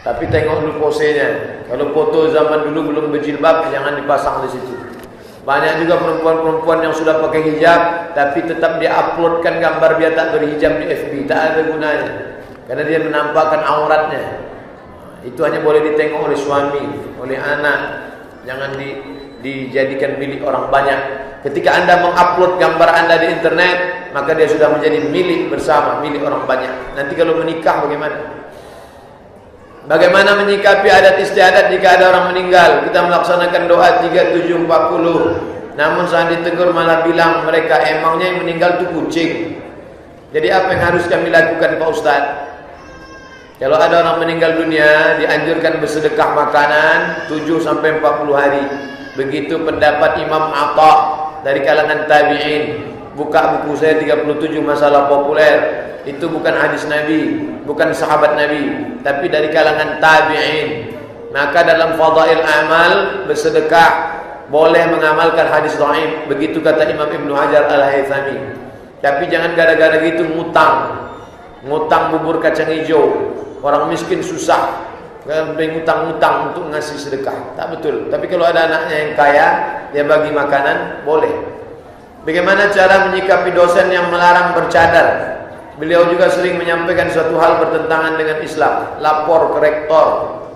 Tapi tengok dulu posenya. Kalau foto zaman dulu belum berjilbab, jangan dipasang di situ. Banyak juga perempuan-perempuan yang sudah pakai hijab, tapi tetap dia uploadkan gambar dia tak berhijab di FB. Tak ada gunanya, karena dia menampakkan auratnya. Itu hanya boleh ditengok oleh suami, oleh anak. Jangan dijadikan milik orang banyak. Ketika anda mengupload gambar anda di internet, maka dia sudah menjadi milik bersama, milik orang banyak. Nanti kalau menikah bagaimana? Bagaimana menyikapi adat istiadat jika ada orang meninggal? Kita melaksanakan doa 3740. Namun saat ditegur malah bilang mereka emangnya yang meninggal itu kucing. Jadi apa yang harus kami lakukan Pak Ustaz? Kalau ada orang meninggal dunia, dianjurkan bersedekah makanan 7-40 hari. Begitu pendapat Imam Atha dari kalangan tabi'in. Buka buku saya 37 masalah populer. Itu bukan hadis Nabi, bukan sahabat Nabi, tapi dari kalangan tabi'in. Maka dalam fadail amal bersedekah boleh mengamalkan hadis dhaif. Begitu kata Imam Ibnu Hajar Al-Haythami. Tapi jangan gara-gara gitu ngutang bubur kacang hijau. Orang miskin susah, ngutang-ngutang untuk ngasih sedekah. Tak betul. Tapi kalau ada anaknya yang kaya, dia bagi makanan, boleh. Bagaimana cara menyikapi dosen yang melarang bercadar? Beliau juga sering menyampaikan suatu hal bertentangan dengan Islam. Lapor ke rektor,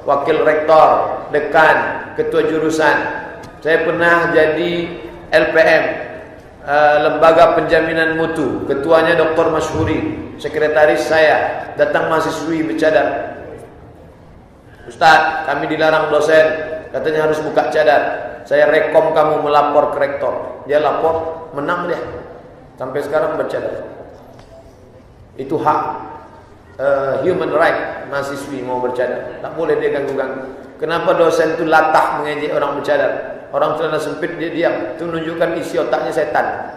wakil rektor, dekan, ketua jurusan. Saya pernah jadi LPM, Lembaga Penjaminan Mutu. Ketuanya Dr. Masyhuri. Sekretaris saya, datang mahasiswi bercadar. Ustaz, kami dilarang dosen, katanya harus buka cadar. Saya rekom kamu melapor ke rektor. Dia lapor, menang dia. Sampai sekarang bercadar. Itu hak human right mahasiswi mau bercadar. Tak boleh dia ganggu-ganggu. Kenapa dosen itu latah mengejek orang bercadar? Orang celana sempit dia diam. Itu menunjukkan isi otaknya setan.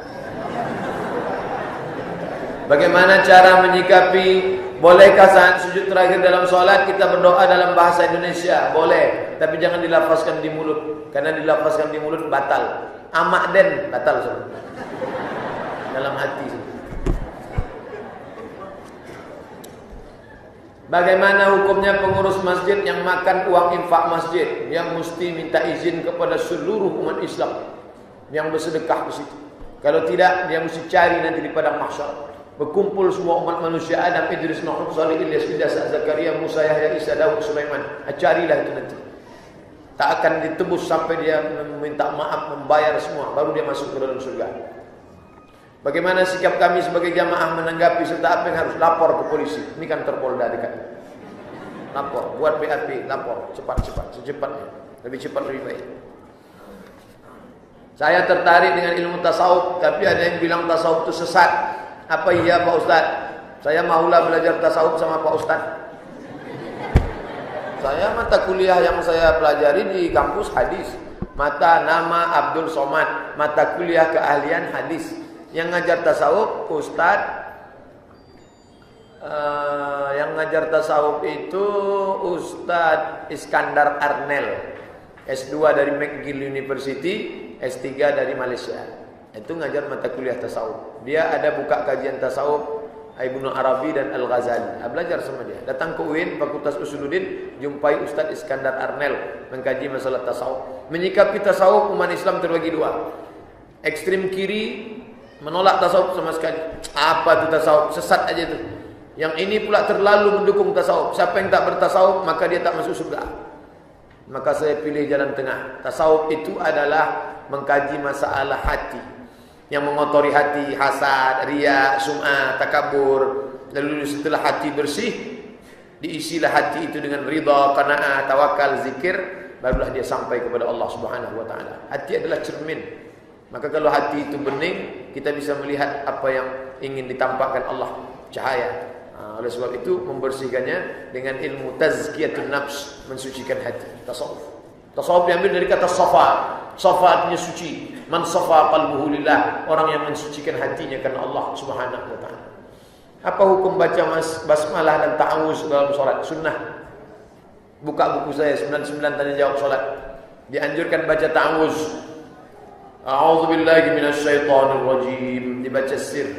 Bagaimana cara menyikapi? Bolehkah saat sujud terakhir dalam sholat kita berdoa dalam bahasa Indonesia? Boleh, tapi jangan dilafazkan di mulut. Karena dilafazkan di mulut batal. Amak den batal semua. Dalam hati semua. Bagaimana hukumnya pengurus masjid yang makan uang infak masjid, yang mesti minta izin kepada seluruh umat Islam yang bersedekah di situ? Kalau tidak, dia mesti cari nanti di padang mahsyar. Berkumpul semua umat manusia, Adam, Idris, Nuh, Salih, Ilyas, Ilyas, Zakaria, Musa, Yahya, Isa, Daud, Sulaiman. Carilah itu nanti. Tak akan ditebus sampai dia meminta maaf, membayar semua, baru dia masuk ke dalam surga. Bagaimana sikap kami sebagai jamaah menanggapi serta apa yang harus lapor ke polisi? Ini kan Terpolda dekat. Lapor, buat BAP, lapor cepat-cepat, secepatnya. Lebih cepat lebih baik. Saya tertarik dengan ilmu tasawuf, tapi ada yang bilang tasawuf itu sesat. Apa iya Pak Ustaz? Saya maulah belajar tasawuf sama Pak Ustaz. Saya mata kuliah yang saya pelajari di kampus hadis. Mata nama Abdul Somad, mata kuliah keahlian hadis. Yang ngajar tasawuf Ustaz, yang ngajar tasawuf itu Ustaz Iskandar Arnel, S2 dari McGill University, S3 dari Malaysia. Itu ngajar mata kuliah tasawuf. Dia ada buka kajian tasawuf Ibnu Arabi dan Al-Ghazali. Belajar sama dia. Datang ke UIN Fakultas Usuluddin, jumpai Ustaz Iskandar Arnel mengkaji masalah tasawuf. Menyikapi tasawuf umat Islam terbagi dua. Ekstrem kiri menolak tasawuf sama sekali. Apa itu tasawuf? Sesat aja itu. Yang ini pula terlalu mendukung tasawuf. Siapa yang tak bertasawuf maka dia tak masuk surga. Maka saya pilih jalan tengah. Tasawuf itu adalah mengkaji masalah hati yang mengotori hati, hasad, riya, sum'ah, takabur. Lalu setelah hati bersih, diisilah hati itu dengan ridha, qanaah, tawakal, zikir, barulah dia sampai kepada Allah Subhanahu wa taala. Hati adalah cermin. Maka kalau hati itu bening, kita bisa melihat apa yang ingin ditampakkan Allah, cahaya. Oleh sebab itu membersihkannya dengan ilmu tazkiyatun nafs, mensucikan hati, tasawuf. Tasawuf diambil dari kata safa. Safa artinya suci. Man safa qalbuhu lillah, orang yang mensucikan hatinya karena Allah Subhanahu wa taala. Apa hukum baca basmalah dan ta'awuz dalam salat? Sunnah. Buka buku saya 99 tanya jawab salat. Dianjurkan baca ta'awuz. A'udzubillahi minasyaitonir rajim, dibaca sir.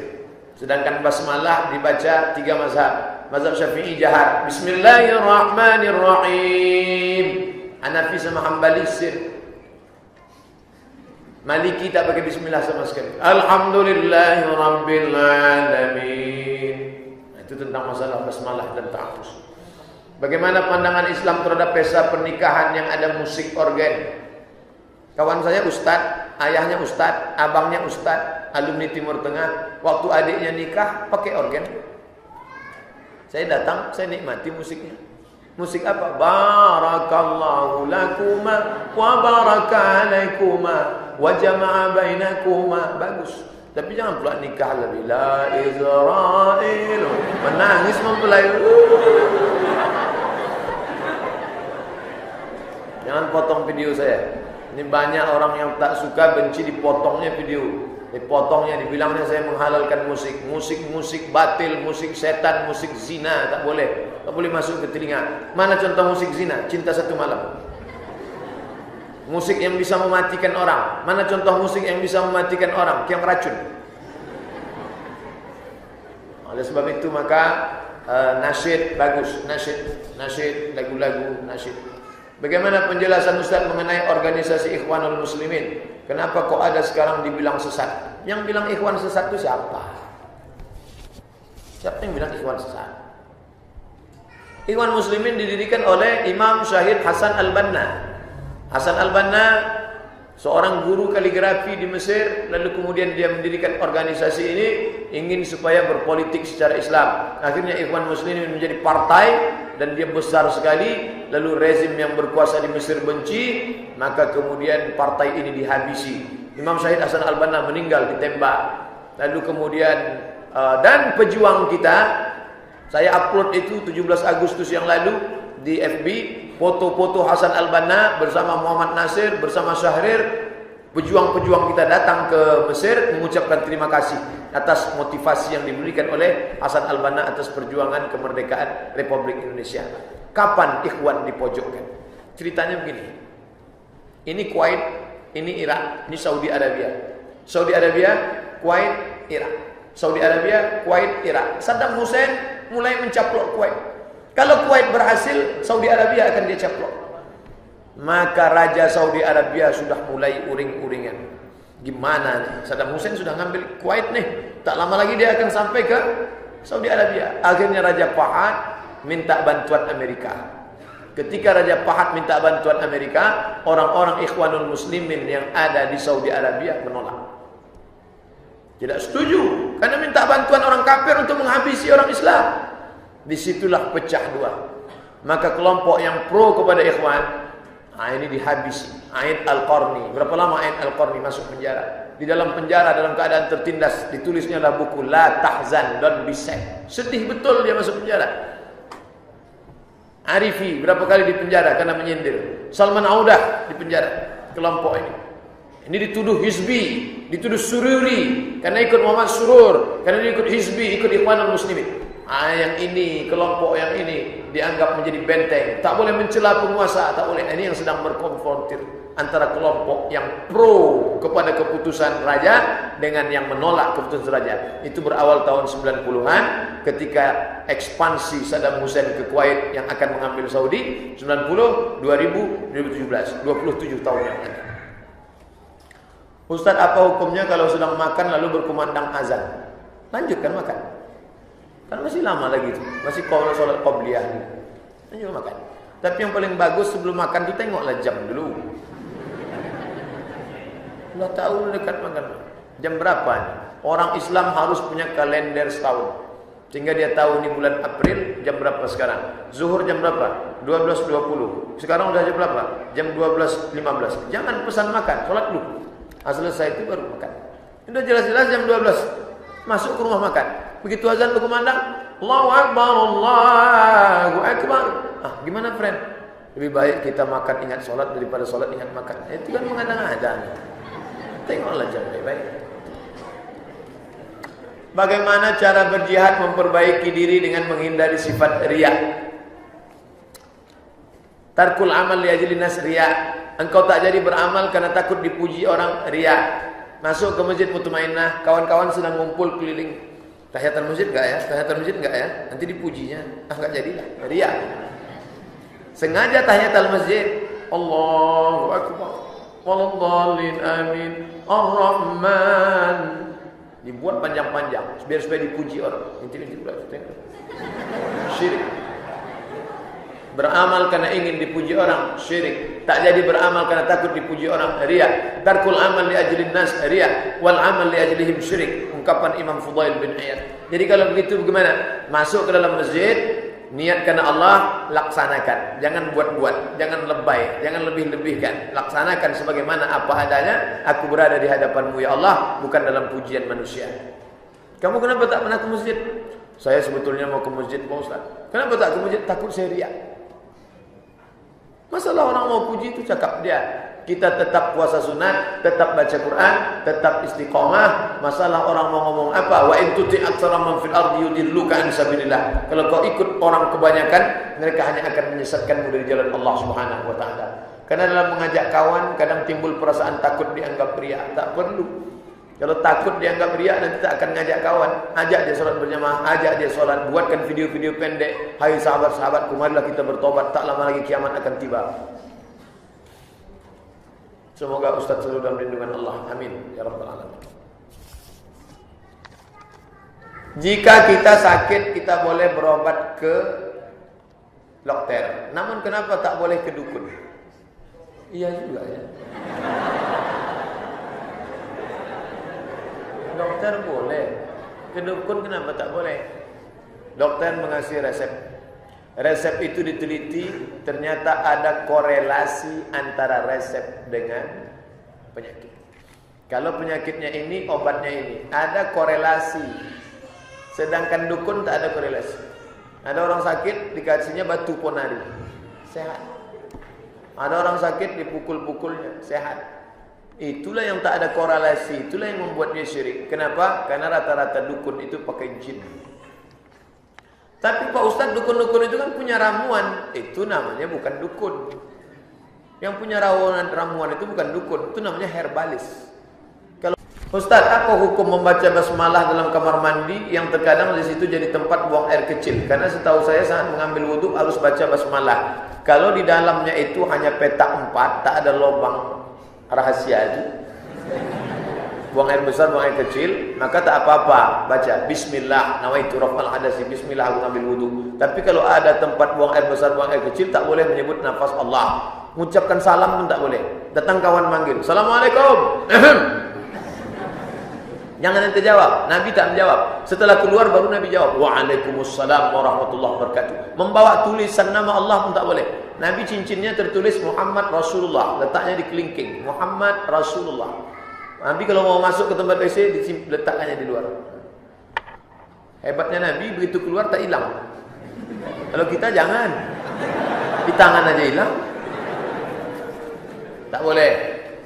Sedangkan basmalah dibaca 3 mazhab. Mazhab Syafi'i jahar. Bismillahirrahmanirrahim. Hanafi sama Hambali sir. Maliki tak pakai bismillah sama sekali. Alhamdulillahirabbil alamin. Itu tentang masalah basmalah dan ta'awuz. Bagaimana pandangan Islam terhadap pesta pernikahan yang ada musik organ? Kawan saya ustad, ayahnya ustad, abangnya ustad, alumni Timur Tengah. Waktu adiknya nikah pakai organ. Saya datang, saya nikmati musiknya. Musik apa? Barakallahu lakuma wa baraka alaikuma wa jama'a bainakuma. Bagus. Tapi jangan pula nikah lebih la Israel. Menangis mempelai. Jangan potong video saya. Ini banyak orang yang tak suka, benci dipotongnya video. Dipotongnya, dibilangnya saya menghalalkan musik. Musik batil, musik setan, musik zina. Tak boleh. Tak boleh masuk ke telinga. Mana contoh musik zina? Cinta Satu Malam. Musik yang bisa mematikan orang. Mana contoh musik yang bisa mematikan orang? Yang racun. Oleh sebab itu maka nasyid bagus. Nasyid, lagu-lagu nasyid. Bagaimana penjelasan Ustaz mengenai organisasi Ikhwanul Muslimin? Kenapa kok ada sekarang dibilang sesat? Yang bilang ikhwan sesat itu siapa? Siapa yang bilang ikhwan sesat? Ikhwan Muslimin didirikan oleh Imam Syahid Hasan Al-Banna. Hasan Al-Banna seorang guru kaligrafi di Mesir, lalu kemudian dia mendirikan organisasi ini ingin supaya berpolitik secara Islam. Akhirnya Ikhwan Muslimin menjadi partai dan dia besar sekali. Lalu rezim yang berkuasa di Mesir benci, maka kemudian partai ini dihabisi. Imam Syahid Hasan Al-Banna meninggal ditembak. Lalu kemudian dan pejuang kita, saya upload itu 17 Agustus yang lalu di FB, foto-foto Hasan Al-Banna bersama Muhammad Nasir, bersama Syahrir. Pejuang-pejuang kita datang ke Mesir mengucapkan terima kasih atas motivasi yang diberikan oleh Hasan Al-Banna atas perjuangan kemerdekaan Republik Indonesia. Kapan ikhwan dipojokkan? Ceritanya begini. Ini Kuwait, ini Irak, ini Saudi Arabia. Saudi Arabia, Kuwait, Irak. Saudi Arabia, Kuwait, Irak. Saddam Hussein mulai mencaplok Kuwait. Kalau Kuwait berhasil, Saudi Arabia akan dia caplok. Maka Raja Saudi Arabia sudah mulai uring-uringan. Gimana nih? Saddam Hussein sudah ngambil Kuwait nih. Tak lama lagi dia akan sampai ke Saudi Arabia. Akhirnya Raja Fahad minta bantuan Amerika. Ketika Raja Fahad minta bantuan Amerika, orang-orang Ikhwanul Muslimin yang ada di Saudi Arabia menolak. Tidak setuju, karena minta bantuan orang kafir untuk menghabisi orang Islam. Disitulah pecah dua. Maka kelompok yang pro kepada Ikhwan, ini dihabisi. Aid Al-Qarni. Berapa lama Aid Al-Qarni masuk penjara? Di dalam penjara dalam keadaan tertindas, ditulisnya lah buku La Tahzan, Don't Be Sad. Sedih betul dia masuk penjara. Arifi berapa kali di penjara karena menyindir. Salman Audah di penjara. Kelompok ini. Ini dituduh hizbi, dituduh sururi karena ikut Muhammad Surur, karena dia ikut hizbi, ikut Ikhwanul Muslimin. Yang ini, kelompok yang ini dianggap menjadi benteng. Tak boleh mencela penguasa, tak boleh. Ini yang sedang berkonfrontir antara kelompok yang pro kepada keputusan raja dengan yang menolak keputusan raja. Itu berawal tahun 90-an ketika ekspansi Saddam Hussein ke Kuwait yang akan mengambil Saudi. 90, 2000, 2017, 27 tahun yang lalu. Ustaz, apa hukumnya kalau sedang makan lalu berkumandang azan? Lanjutkan makan. Kan masih lama lagi itu. Masih sholat qobliyah ni. Lanjut makan. Tapi yang paling bagus sebelum makan tu tengoklah jam dulu. Allah tahu dekat makan. Jam berapa ni? Orang Islam harus punya kalender setahun. Sehingga dia tahu ni bulan April jam berapa sekarang. Zuhur jam berapa? 12.20. Sekarang udah jam berapa? Jam 12.15. Jangan pesan makan, sholat dulu. Selesai itu baru makan. Sudah jelas-jelas jam 12. Masuk ke rumah makan. Begitu azan berkumandang, Allahu Akbar, Allahu Akbar. Gimana friend? Lebih baik kita makan ingat solat daripada solat ingat makan. Itu kan mengandang azan. Tengoklah jam baik-baik. Bagaimana cara berjihad memperbaiki diri dengan menghindari sifat riya? Tarkul amal li ajli nas riya. Engkau tak jadi beramal karena takut dipuji orang riya. Masuk ke masjid Mutmainnah, kawan-kawan sedang ngumpul keliling. Tahiyatul masjid enggak ya? Tahiyatul masjid enggak ya? Nanti dipujinya. Enggak jadilah. Riya. Sengaja tahiyatul masjid. Allahu akbar. Wallallin amin. Ar-Rahman. Dibuat panjang-panjang biar supaya dipuji orang. Inti-inti pula. Syirik. Beramal karena ingin dipuji orang, syirik. Tak jadi beramal karena takut dipuji orang, riya. Tarkul amal li ajlin nas, riya. Wal amal li ajlihim, syirik. Ungkapan Imam Fudail bin Iyad. Jadi kalau begitu bagaimana? Masuk ke dalam masjid, niat karena Allah, laksanakan. Jangan buat-buat, jangan lebay, jangan lebih-lebihkan. Laksanakan sebagaimana apa adanya. Aku berada di hadapanmu ya Allah, bukan dalam pujian manusia. Kamu kenapa tak pernah ke masjid? Saya sebetulnya mau ke masjid, Pak Ustaz. Kenapa tak ke masjid? Takut saya riya. Masalah orang mau puji itu cakap dia. Kita tetap puasa sunat, tetap baca Quran, tetap istiqomah. Masalah orang mau ngomong apa? Wa in tuti aktsara man fil ardi yudilluka an sabilillah. Kalau kau ikut orang kebanyakan, mereka hanya akan menyesatkanmu dari jalan Allah Subhanahu wa taala. Karena dalam mengajak kawan kadang timbul perasaan takut dianggap riya. Tak perlu. Kalau takut dianggap riya, nanti tak akan ngajak kawan. Ajak dia solat berjamaah, ajak dia solat, buatkan video-video pendek. Hai sahabat-sahabatku, marilah kita bertobat, tak lama lagi kiamat akan tiba. Semoga Ustaz selalu dalam lindungan Allah. Amin ya rabbal alamin. Jika kita sakit, kita boleh berobat ke dokter. Namun kenapa tak boleh ke dukun? Iya juga ya. Dokter boleh, ke dukun kenapa tak boleh? Dokter mengasih resep. Resep itu diteliti, ternyata ada korelasi antara resep dengan penyakit. Kalau penyakitnya ini, obatnya ini, ada korelasi. Sedangkan dukun tak ada korelasi. Ada orang sakit dikasihnya batu ponari, sehat. Ada orang sakit dipukul-pukulnya, sehat. Itulah yang tak ada korelasi, itulah yang membuat dia syirik. Kenapa? Karena rata-rata dukun itu pakai jin. Tapi Pak Ustaz, dukun-dukun itu kan punya ramuan. Itu namanya bukan dukun. Yang punya ramuan itu bukan dukun, itu namanya herbalis. Kalau Ustaz, apa hukum membaca basmalah dalam kamar mandi yang terkadang di situ jadi tempat buang air kecil? Karena setahu saya saat mengambil wudhu harus baca basmalah. Kalau di dalamnya itu hanya petak 4, tak ada lubang rahasia itu, buang air besar, buang air kecil, maka tak apa-apa, baca Bismillah, nawaitu raf'al hadasi, Bismillah aku ambil wudu. Tapi kalau ada tempat buang air besar, buang air kecil, tak boleh menyebut nafas Allah. Mengucapkan salam pun tak boleh. Datang kawan manggil, Assalamualaikum. Jangan ente jawab. Nabi tak menjawab. Setelah keluar baru Nabi jawab, Waalaikumsalam warahmatullahi wabarakatuh. Membawa tulisan nama Allah pun tak boleh. Nabi cincinnya tertulis Muhammad Rasulullah, letaknya di kelingking, Muhammad Rasulullah. Nabi kalau mau masuk ke tempat WC letakkannya di luar. Hebatnya Nabi, begitu keluar tak hilang. Kalau kita jangan, di tangan aja hilang. Tak boleh.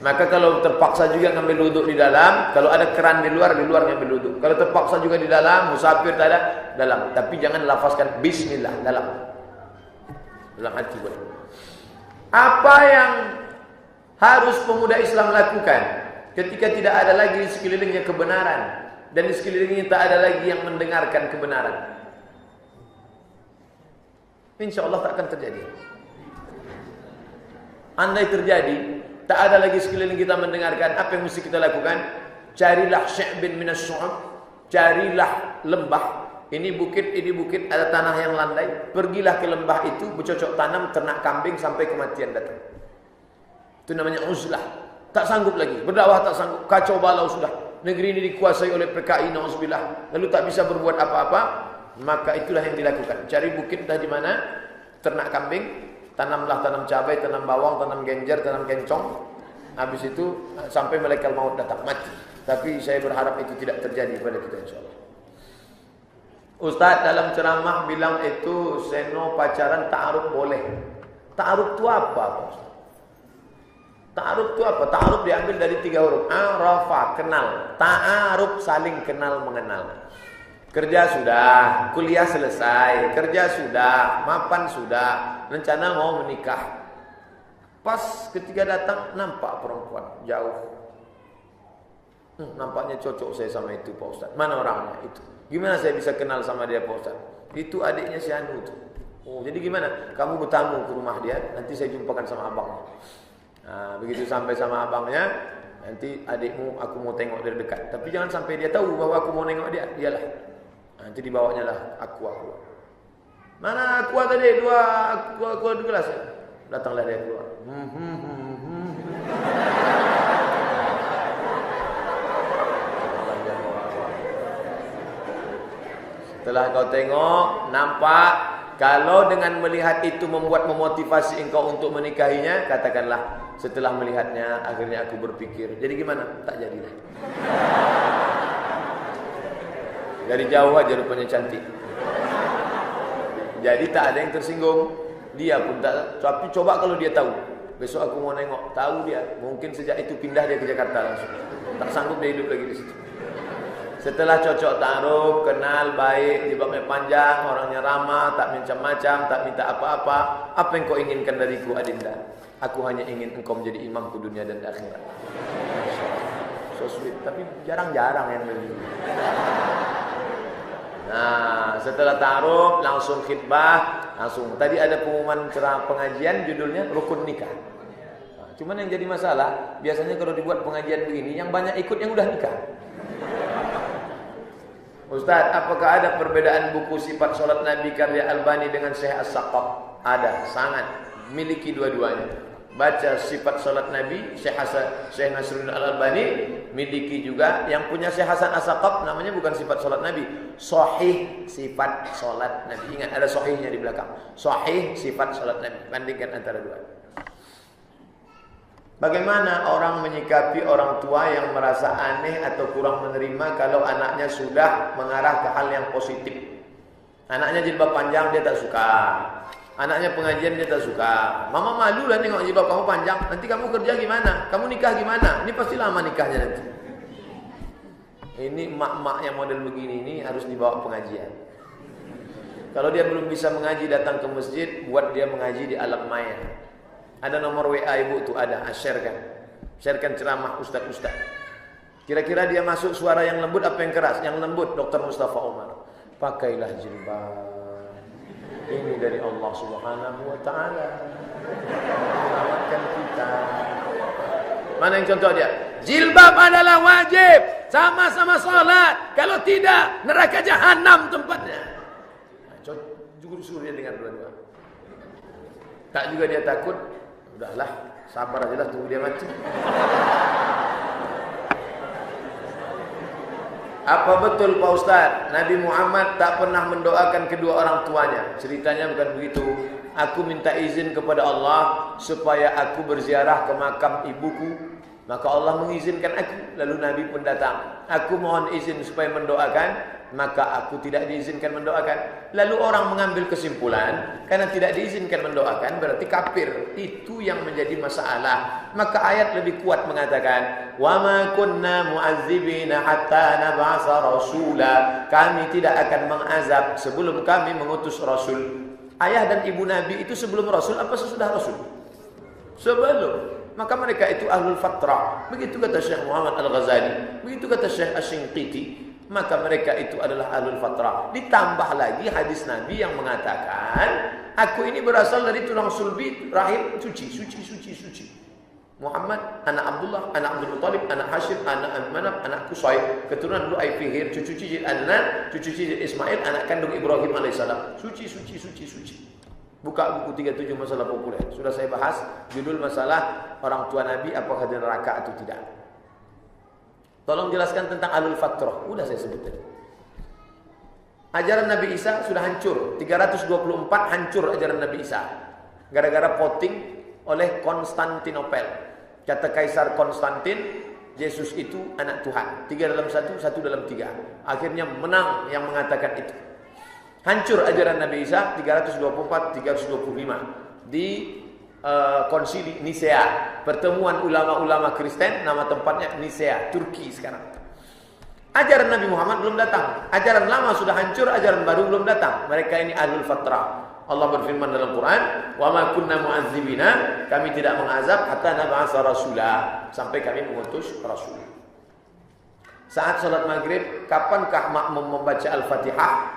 Maka kalau terpaksa juga ngambil wuduk di dalam, kalau ada keran di luar ngambil wuduk. Kalau terpaksa juga di dalam, musafir tak ada, dalam. Tapi jangan lafazkan Bismillah, dalam hati boleh. Apa yang harus pemuda Islam lakukan ketika tidak ada lagi di sekelilingnya kebenaran dan di sekelilingnya tak ada lagi yang mendengarkan kebenaran? Insya Allah tak akan terjadi. Andai terjadi, tak ada lagi sekeliling kita mendengarkan, apa yang mesti kita lakukan? Carilah sya'bin minas syu'ab, carilah lembah. Ini bukit, ada tanah yang landai. Pergilah ke lembah itu, bercocok tanam, ternak kambing sampai kematian datang. Itu namanya uzlah. Tak sanggup lagi, berdakwah tak sanggup, kacau balau sudah. Negeri ini dikuasai oleh PKI, na'udzubillah. Lalu tak bisa berbuat apa-apa, maka itulah yang dilakukan. Cari bukit entah di mana, ternak kambing, tanam cabai, tanam bawang, tanam genjer, tanam kencong. Habis itu sampai malaikat maut datang, mati. Tapi saya berharap itu tidak terjadi pada kita insyaallah. Ustaz dalam ceramah bilang itu seno pacaran ta'aruf boleh. Ta'aruf itu apa Ustaz? Ta'aruf itu apa? Ta'aruf diambil dari 3 huruf. Arafa, kenal. Ta'aruf, saling kenal mengenal. Kerja sudah, kuliah selesai, kerja sudah, mapan sudah, rencana mau menikah. Pas ketika datang nampak perempuan jauh. Nampaknya cocok saya sama itu Pak Ustaz. Mana orangnya itu? Gimana saya bisa kenal sama dia Pak Ustaz? Itu adiknya si Anu tuh. Oh, jadi gimana? Kamu bertamu ke rumah dia, nanti saya jumpakan sama abangnya. Nah, begitu sampai sama abangnya, nanti adikmu aku mau tengok dari dekat. Tapi jangan sampai dia tahu bahwa aku mau nengok dia. Dialah. Nanti dibawanya lah aku. Mana aku tadi dua gelas ya? Datanglah dia keluar. Setelah kau tengok, nampak kalau dengan melihat itu membuat memotivasi engkau untuk menikahinya, katakanlah setelah melihatnya akhirnya aku berpikir. Jadi gimana? Tak jadilah. Dari jauh aja rupanya cantik. Jadi tak ada yang tersinggung. Dia pun tak. Tapi coba kalau dia tahu, besok aku mau nengok, tahu dia, mungkin sejak itu pindah dia ke Jakarta langsung. Tak sanggup dia hidup lagi di situ. Setelah cocok taruh, kenal, baik, jilbabnya panjang, orangnya ramah, tak macam-macam, tak minta apa-apa. Apa yang kau inginkan dariku, Adinda? Aku hanya ingin engkau menjadi imamku dunia dan akhirat. So sweet, tapi jarang-jarang yang begitu. Nah, setelah taruh, langsung khitbah, langsung. Tadi ada pengumuman ceramah pengajian, judulnya Rukun Nikah. Nah, cuman yang jadi masalah, biasanya kalau dibuat pengajian begini, yang banyak ikut yang udah nikah. Ustaz, apakah ada perbedaan buku sifat solat Nabi karya Albani dengan Syekh As-Saqqaf? Ada, sangat. Miliki dua-duanya. Baca sifat solat Nabi, Syekh Nasruddin Al-Albani miliki juga. Yang punya Syekh Hasan As-Saqqaf namanya bukan sifat solat Nabi, Sahih sifat solat Nabi. Ingat ada sahihnya di belakang. Sahih sifat solat Nabi. Bandingkan antara dua. Bagaimana orang menyikapi orang tua yang merasa aneh atau kurang menerima kalau anaknya sudah mengarah ke hal yang positif? Anaknya jilbab panjang dia tak suka. Anaknya pengajian dia tak suka. Mama malu lah tengok jilbab kamu panjang. Nanti kamu kerja gimana? Kamu nikah gimana? Ini pasti lama nikahnya nanti. Ini emak-emak yang model begini ini harus dibawa pengajian. Kalau dia belum bisa mengaji, datang ke masjid, buat dia mengaji di alam maya. Ada nomor WA ibu tuh, ada, sharekan ceramah ustaz-ustaz. Kira-kira dia masuk suara yang lembut apa yang keras? Yang lembut, Dr. Mustafa Umar. Pakailah jilbab. Ini dari Allah Subhanahu wa taala. Selamatkan kita. Mana yang contoh dia? Jilbab adalah wajib, sama-sama salat. Kalau tidak, neraka jahanam tempatnya. Nah, suruh dia dengar dua-dua. Tak juga dia takut. Udahlah, sabar aja lah, tunggu dia mati. Apa betul Pak Ustaz, Nabi Muhammad tak pernah mendoakan kedua orang tuanya? Ceritanya bukan begitu. Aku minta izin kepada Allah supaya aku berziarah ke makam ibuku, maka Allah mengizinkan aku. Lalu Nabi pun datang. Aku mohon izin supaya mendoakan, maka aku tidak diizinkan mendoakan. Lalu orang mengambil kesimpulan, karena tidak diizinkan mendoakan berarti kafir. Itu yang menjadi masalah. Maka ayat lebih kuat mengatakan, wa ma kunna mu'azzibina hatta nab'atsa rasula. Kami tidak akan mengazab sebelum kami mengutus rasul. Ayah dan ibu Nabi itu sebelum rasul apa sesudah rasul? Sebelum. Maka mereka itu ahlul fatrah. Begitu kata Syekh Muhammad Al-Ghazali, begitu kata Syekh Asy-Shinqiti. Maka mereka itu adalah ahlul fatrah. Ditambah lagi hadis Nabi yang mengatakan, aku ini berasal dari tulang sulbi rahim suci. Muhammad, anak Abdullah, anak Abdul Muttalib, anak Hashim, anak Manaf, anak Qusay, keturunan Lu'ay Fihir, cucu cicit Adnan, cucu cicit Ismail, anak kandung Ibrahim alaihissalam. Suci. Buka buku 37 masalah populer. Sudah saya bahas judul masalah orang tua Nabi apakah di neraka atau tidak. Tolong jelaskan tentang ahlul fatrah. Udah saya sebut tadi. Ajaran Nabi Isa sudah hancur. 324 hancur ajaran Nabi Isa. Gara-gara voting oleh Konstantinopel. Kata Kaisar Konstantin, Yesus itu anak Tuhan. 3 dalam 1, 1 dalam 3. Akhirnya menang yang mengatakan itu. Hancur ajaran Nabi Isa 324-325 di konsili Nisea, pertemuan ulama-ulama Kristen, nama tempatnya Nisea, Turki sekarang. Ajaran Nabi Muhammad belum datang. Ajaran lama sudah hancur, ajaran baru belum datang. Mereka ini ahlul fatrah. Allah berfirman dalam Quran, "Wa ma kunna mu'azzibina," kami tidak mengazab hatta nab'atsa rasula, sampai kami mengutus rasul. Saat sholat maghrib, kapankah makmum membaca Al-Fatihah?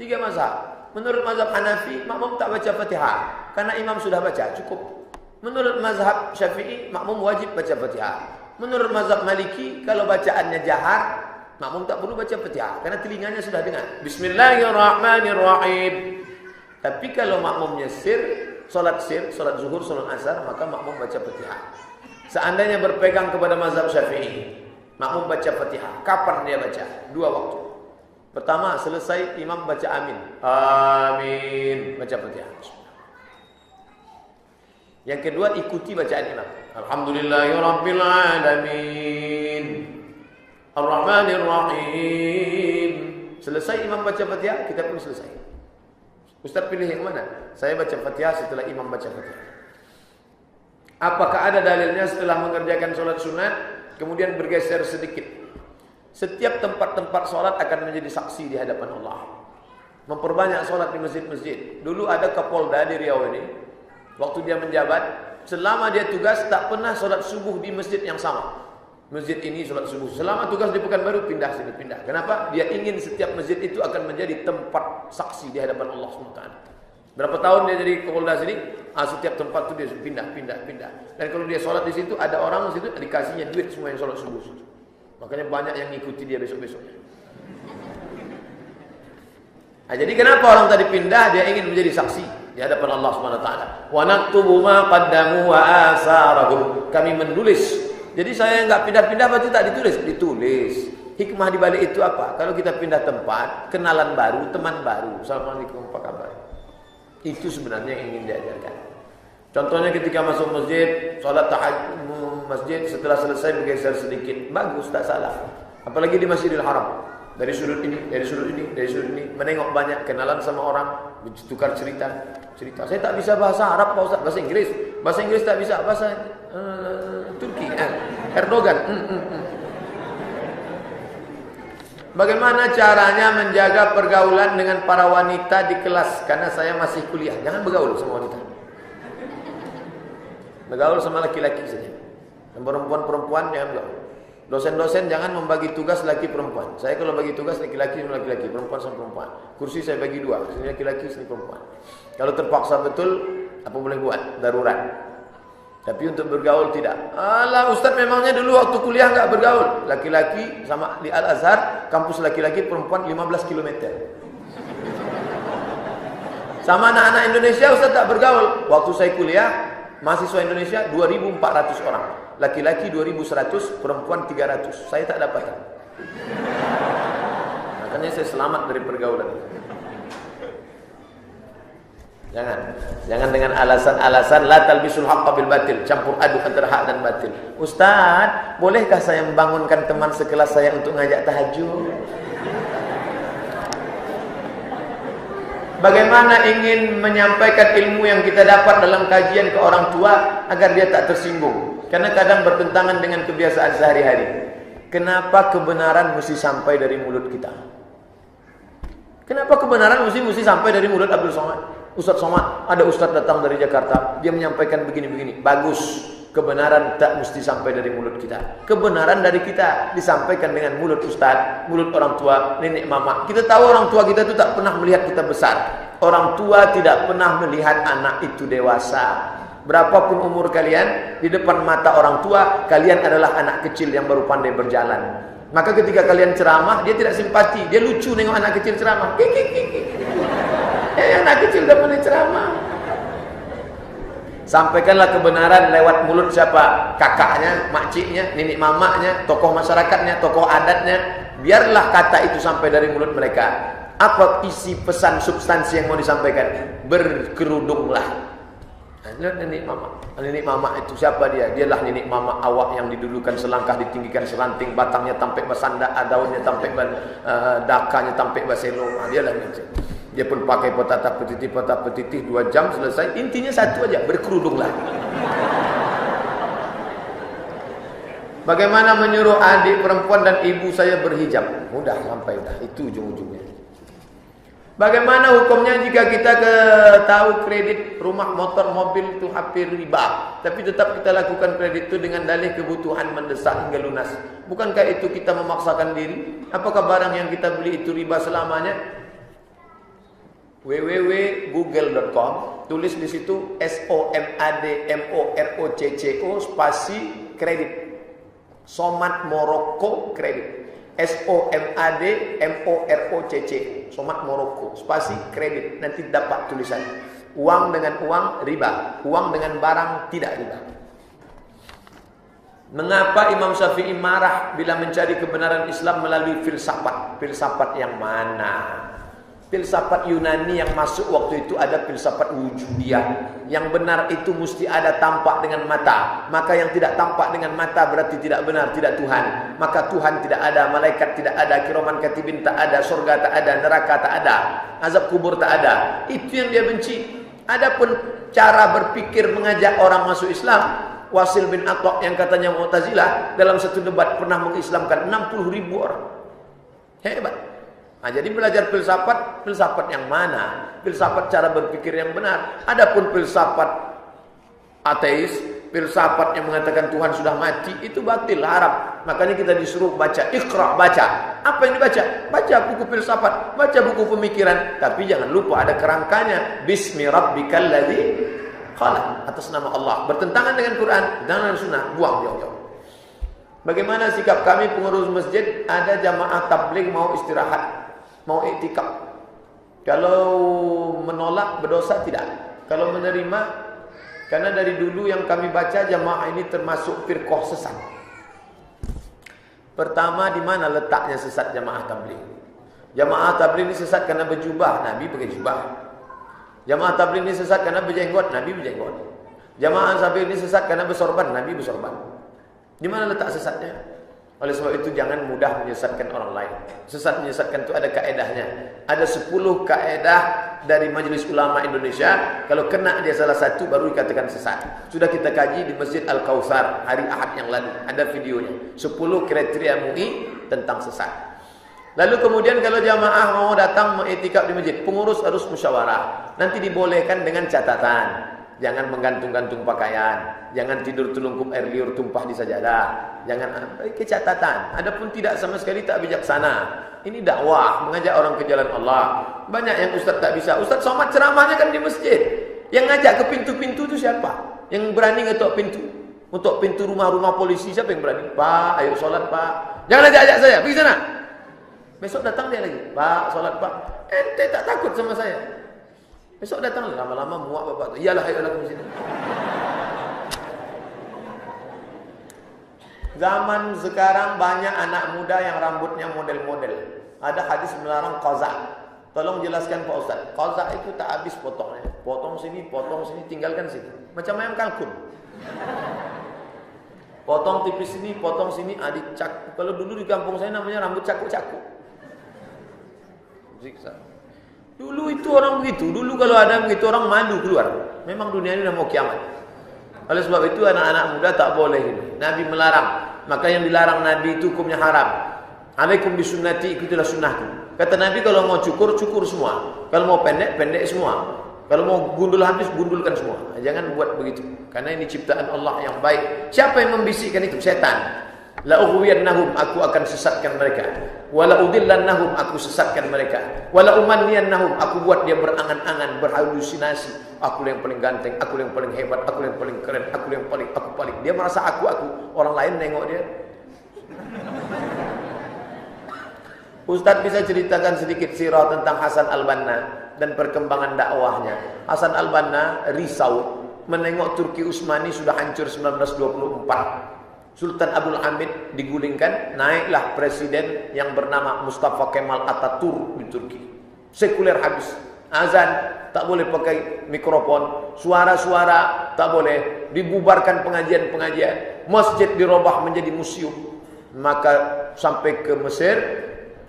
3 mazhab. Menurut mazhab Hanafi, makmum tak baca Fatihah karena imam sudah baca, cukup. Menurut mazhab Syafi'i, makmum wajib baca Fatihah. Menurut mazhab Maliki, kalau bacaannya jahar, makmum tak perlu baca Fatihah karena telinganya sudah dengar. Bismillahirrahmanirrahim. Tapi kalau makmumnya sir, sholat zuhur, sholat asar, maka makmum baca Fatihah. Seandainya berpegang kepada mazhab Syafi'i, makmum baca Fatihah. Kapan dia baca? 2 waktu. Pertama, selesai imam baca amin. Amin. Baca Fatihah. Yang kedua, ikuti bacaan imam. Alhamdulillahirabbil alamin. Ar-Rahmanir Rahim. Selesai imam baca Fatihah, kita pun selesai. Ustaz pilih yang mana? Saya baca Fatihah setelah imam baca Fatihah. Apakah ada dalilnya setelah mengerjakan sholat sunat kemudian bergeser sedikit? Setiap tempat-tempat sholat akan menjadi saksi di hadapan Allah. Memperbanyak sholat di masjid-masjid. Dulu ada Kapolda di Riau ini, waktu dia menjabat, selama dia tugas tak pernah sholat subuh di masjid yang sama. Masjid ini sholat subuh. Selama tugas di Pekanbaru pindah sini pindah. Kenapa? Dia ingin setiap masjid itu akan menjadi tempat saksi di hadapan Allah SWT. Berapa tahun dia jadi Kapolda sini? Setiap tempat itu dia pindah. Dan kalau dia sholat di situ, ada orang di situ dikasihnya duit semua yang sholat subuh. Makanya banyak yang ngikuti dia besok-besoknya. Nah, jadi kenapa orang tadi pindah? Dia ingin menjadi saksi di hadapan Allah SWT. Wa naktubu ma qaddamu wa asarahum. Kami menulis. Jadi saya enggak pindah-pindah berarti tak ditulis? Ditulis. Hikmah di balik itu apa? Kalau kita pindah tempat, kenalan baru, teman baru. Assalamualaikum, apa kabar? Itu sebenarnya yang ingin diajarkan. Contohnya ketika masuk masjid, sholat tahajud masjid, setelah selesai bergeser sedikit, bagus, tak salah. Apalagi di Masjidil Haram, dari sudut ini, dari sudut ini, dari sudut ini, menengok banyak, kenalan sama orang, tukar cerita. Saya tak bisa bahasa Arab, Pak Ustaz, bahasa Inggris tak bisa, bahasa Turki, Erdogan. Bagaimana caranya menjaga pergaulan dengan para wanita di kelas? Karena saya masih kuliah. Jangan bergaul sama wanita. Bergaul sama laki-laki saja. Dan perempuan-perempuan jangan bergaul. Dosen-dosen jangan membagi tugas laki perempuan. Saya kalau bagi tugas laki-laki sama laki-laki, perempuan sama perempuan. Kursi saya bagi 2, sini laki-laki, sini perempuan. Kalau terpaksa betul, apa boleh buat? Darurat. Tapi untuk bergaul tidak. Alah Ustaz, memangnya dulu waktu kuliah enggak bergaul. Laki-laki sama di Al-Azhar, kampus laki-laki perempuan 15 km. Sama anak-anak Indonesia Ustaz tak bergaul. Waktu saya kuliah, mahasiswa Indonesia 2.400 orang. Laki-laki 2.100, perempuan 300. Saya tak dapat. Makanya saya selamat dari pergaulan. Jangan dengan alasan-alasan la talbisul haqqa bil batil, campur aduk antara hak dan batil. Ustaz, bolehkah saya membangunkan teman sekelas saya untuk ngajak tahajud? Bagaimana ingin menyampaikan ilmu yang kita dapat dalam kajian ke orang tua agar dia tak tersinggung? Karena kadang bertentangan dengan kebiasaan sehari-hari. Kenapa kebenaran mesti sampai dari mulut kita? Kenapa kebenaran mesti sampai dari mulut Abdul Somad? Ustaz Somad, ada ustaz datang dari Jakarta, dia menyampaikan begini-begini. Bagus, kebenaran tak mesti sampai dari mulut kita. Kebenaran dari kita disampaikan dengan mulut ustaz, mulut orang tua, nenek mama. Kita tahu orang tua kita itu tak pernah melihat kita besar. Orang tua tidak pernah melihat anak itu dewasa. Berapapun umur kalian, di depan mata orang tua, kalian adalah anak kecil yang baru pandai berjalan. Maka ketika kalian ceramah, dia tidak simpati, dia lucu nengok anak kecil ceramah. Anak kecil dah pandai ceramah. Sampaikanlah kebenaran lewat mulut siapa? Kakaknya, makciknya, nenek mamaknya, tokoh masyarakatnya, tokoh adatnya. Biarlah kata itu sampai dari mulut mereka. Apa isi pesan substansi yang mau disampaikan? Berkerudunglah. Nenek mama itu siapa dia? Dialah nenek mama awak yang didulukan selangkah, ditinggikan seranting, batangnya tampek basanda, daunnya tampek dakanya tampek baselo. Dialah yang dia pun pakai petata petitih 2 jam selesai. Intinya satu aja, berkerudunglah. Bagaimana menyuruh adik perempuan dan ibu saya berhijab? Mudah, sampai dah. Itu ujung-ujungnya. Bagaimana hukumnya jika kita tahu kredit rumah, motor, mobil itu hampir riba, tapi tetap kita lakukan kredit itu dengan dalih kebutuhan mendesak hingga lunas? Bukankah itu kita memaksakan diri? Apakah barang yang kita beli itu riba selamanya? www.google.com, tulis di situ SOMADMOROCCO spasi kredit. Somat Morocco kredit. SOMADMOROCCO, Somat Morocco spasi kredit. Nanti dapat tulisan uang dengan uang riba, uang dengan barang tidak riba. Mengapa Imam Syafi'i marah bila mencari kebenaran Islam melalui filsafat? Filsafat yang mana? Filsafat Yunani yang masuk waktu itu ada filsafat wujudiyah. Yang benar itu mesti ada tampak dengan mata. Maka yang tidak tampak dengan mata berarti tidak benar, tidak Tuhan. Maka Tuhan tidak ada, malaikat tidak ada, kiraman katibin tak ada, surga tak ada, neraka tak ada, azab kubur tak ada. Itu yang dia benci. Adapun cara berpikir mengajak orang masuk Islam, Wasil bin Atta yang katanya Mu'tazilah dalam satu debat pernah mengislamkan 60.000 orang. Hebat. Nah, jadi belajar filsafat, filsafat yang mana? Filsafat cara berpikir yang benar. Adapun filsafat ateis, filsafat yang mengatakan Tuhan sudah mati, itu batil, haram. Makanya kita disuruh baca, iqra, baca. Apa yang dibaca? Baca buku filsafat, baca buku pemikiran. Tapi jangan lupa ada kerangkanya. Bismi rabbikal ladzi khalaq, atas nama Allah. Bertentangan dengan Quran, dengan sunnah, buang jauh-jauh. Bagaimana sikap kami pengurus masjid? Ada jamaah tabligh mau istirahat, mau iktikaf. Kalau menolak berdosa tidak. Kalau menerima, karena dari dulu yang kami baca jamaah ini termasuk firqah sesat. Pertama, di mana letaknya sesat jamaah tabligh? Jamaah tabligh ini sesat karena berjubah, Nabi pakai jubah. Jamaah tabligh ini sesat karena berjenggot, Nabi berjenggot. Jamaah tabligh ini sesat karena bersorban, Nabi bersorban. Di mana letak sesatnya? Oleh sebab itu jangan mudah menyesatkan orang lain. Sesat menyesatkan itu ada kaedahnya. Ada 10 kaedah dari Majelis Ulama Indonesia. Kalau kena dia salah satu baru dikatakan sesat. Sudah kita kaji di Masjid Al-Kautsar hari Ahad yang lalu. Ada videonya. 10 kriteria MUI tentang sesat. Lalu kemudian kalau jamaah mau datang mengiktikaf di masjid, pengurus harus musyawarah. Nanti dibolehkan dengan catatan. Jangan menggantung-gantung pakaian, jangan tidur telungkup air liur tumpah di sajadah, jangan catatan. Adapun tidak sama sekali tak bijaksana. Ini dakwah, mengajak orang ke jalan Allah. Banyak yang ustaz tak bisa. Ustaz Somad ceramahnya kan di masjid. Yang ngajak ke pintu-pintu itu siapa? Yang berani ngetok pintu? Untuk pintu rumah-rumah polisi siapa yang berani? Pak, ayo sholat Pak. Jangan ajak saya, pergi sana. Besok datang dia lagi. Pak, sholat Pak. Ente tak takut sama saya? Besok datang lama-lama muak bapak tu. Iyalah, ayolah ke sini. Zaman sekarang banyak anak muda yang rambutnya model-model. Ada hadis melarang qaza. Tolong jelaskan Pak Ustaz. Qaza itu tak habis potongnya. Potong sini, tinggalkan sini. Macam ayam kalkun. Potong tipis sini, potong sini, dicak. Kalau dulu di kampung saya namanya rambut cakuk-cakuk. Zikzag. Dulu itu orang begitu. Dulu kalau ada begitu orang malu keluar. Memang dunia ini dah mau kiamat. Oleh sebab itu anak-anak muda tak boleh ini. Nabi melarang. Maka yang dilarang Nabi itu hukumnya haram. Alaikum bisunnati, ikutilah sunnahku. Kata Nabi kalau mau cukur, cukur semua. Kalau mau pendek, pendek semua. Kalau mau gundul habis, gundulkan semua. Jangan buat begitu. Karena ini ciptaan Allah yang baik. Siapa yang membisikkan itu? Setan. La ughwiyannahum, aku akan sesatkan mereka. Wala udillannahum, aku sesatkan mereka. Wala umanniyannahum, aku buat dia berangan-angan, berhalusinasi. Aku yang paling ganteng, aku yang paling hebat, aku yang paling keren, aku yang paling, aku paling. Dia merasa aku. Orang lain nengok dia. Ustaz bisa ceritakan sedikit sirah tentang Hasan al-Banna dan perkembangan dakwahnya. Hasan al-Banna risau menengok Turki Utsmani sudah hancur 1924. Sultan Abdul Hamid digulingkan, naiklah presiden yang bernama Mustafa Kemal Atatürk di Turki. Sekuler habis. Azan tak boleh pakai mikrofon, suara-suara tak boleh, dibubarkan pengajian-pengajian, masjid dirubah menjadi museum. Maka sampai ke Mesir,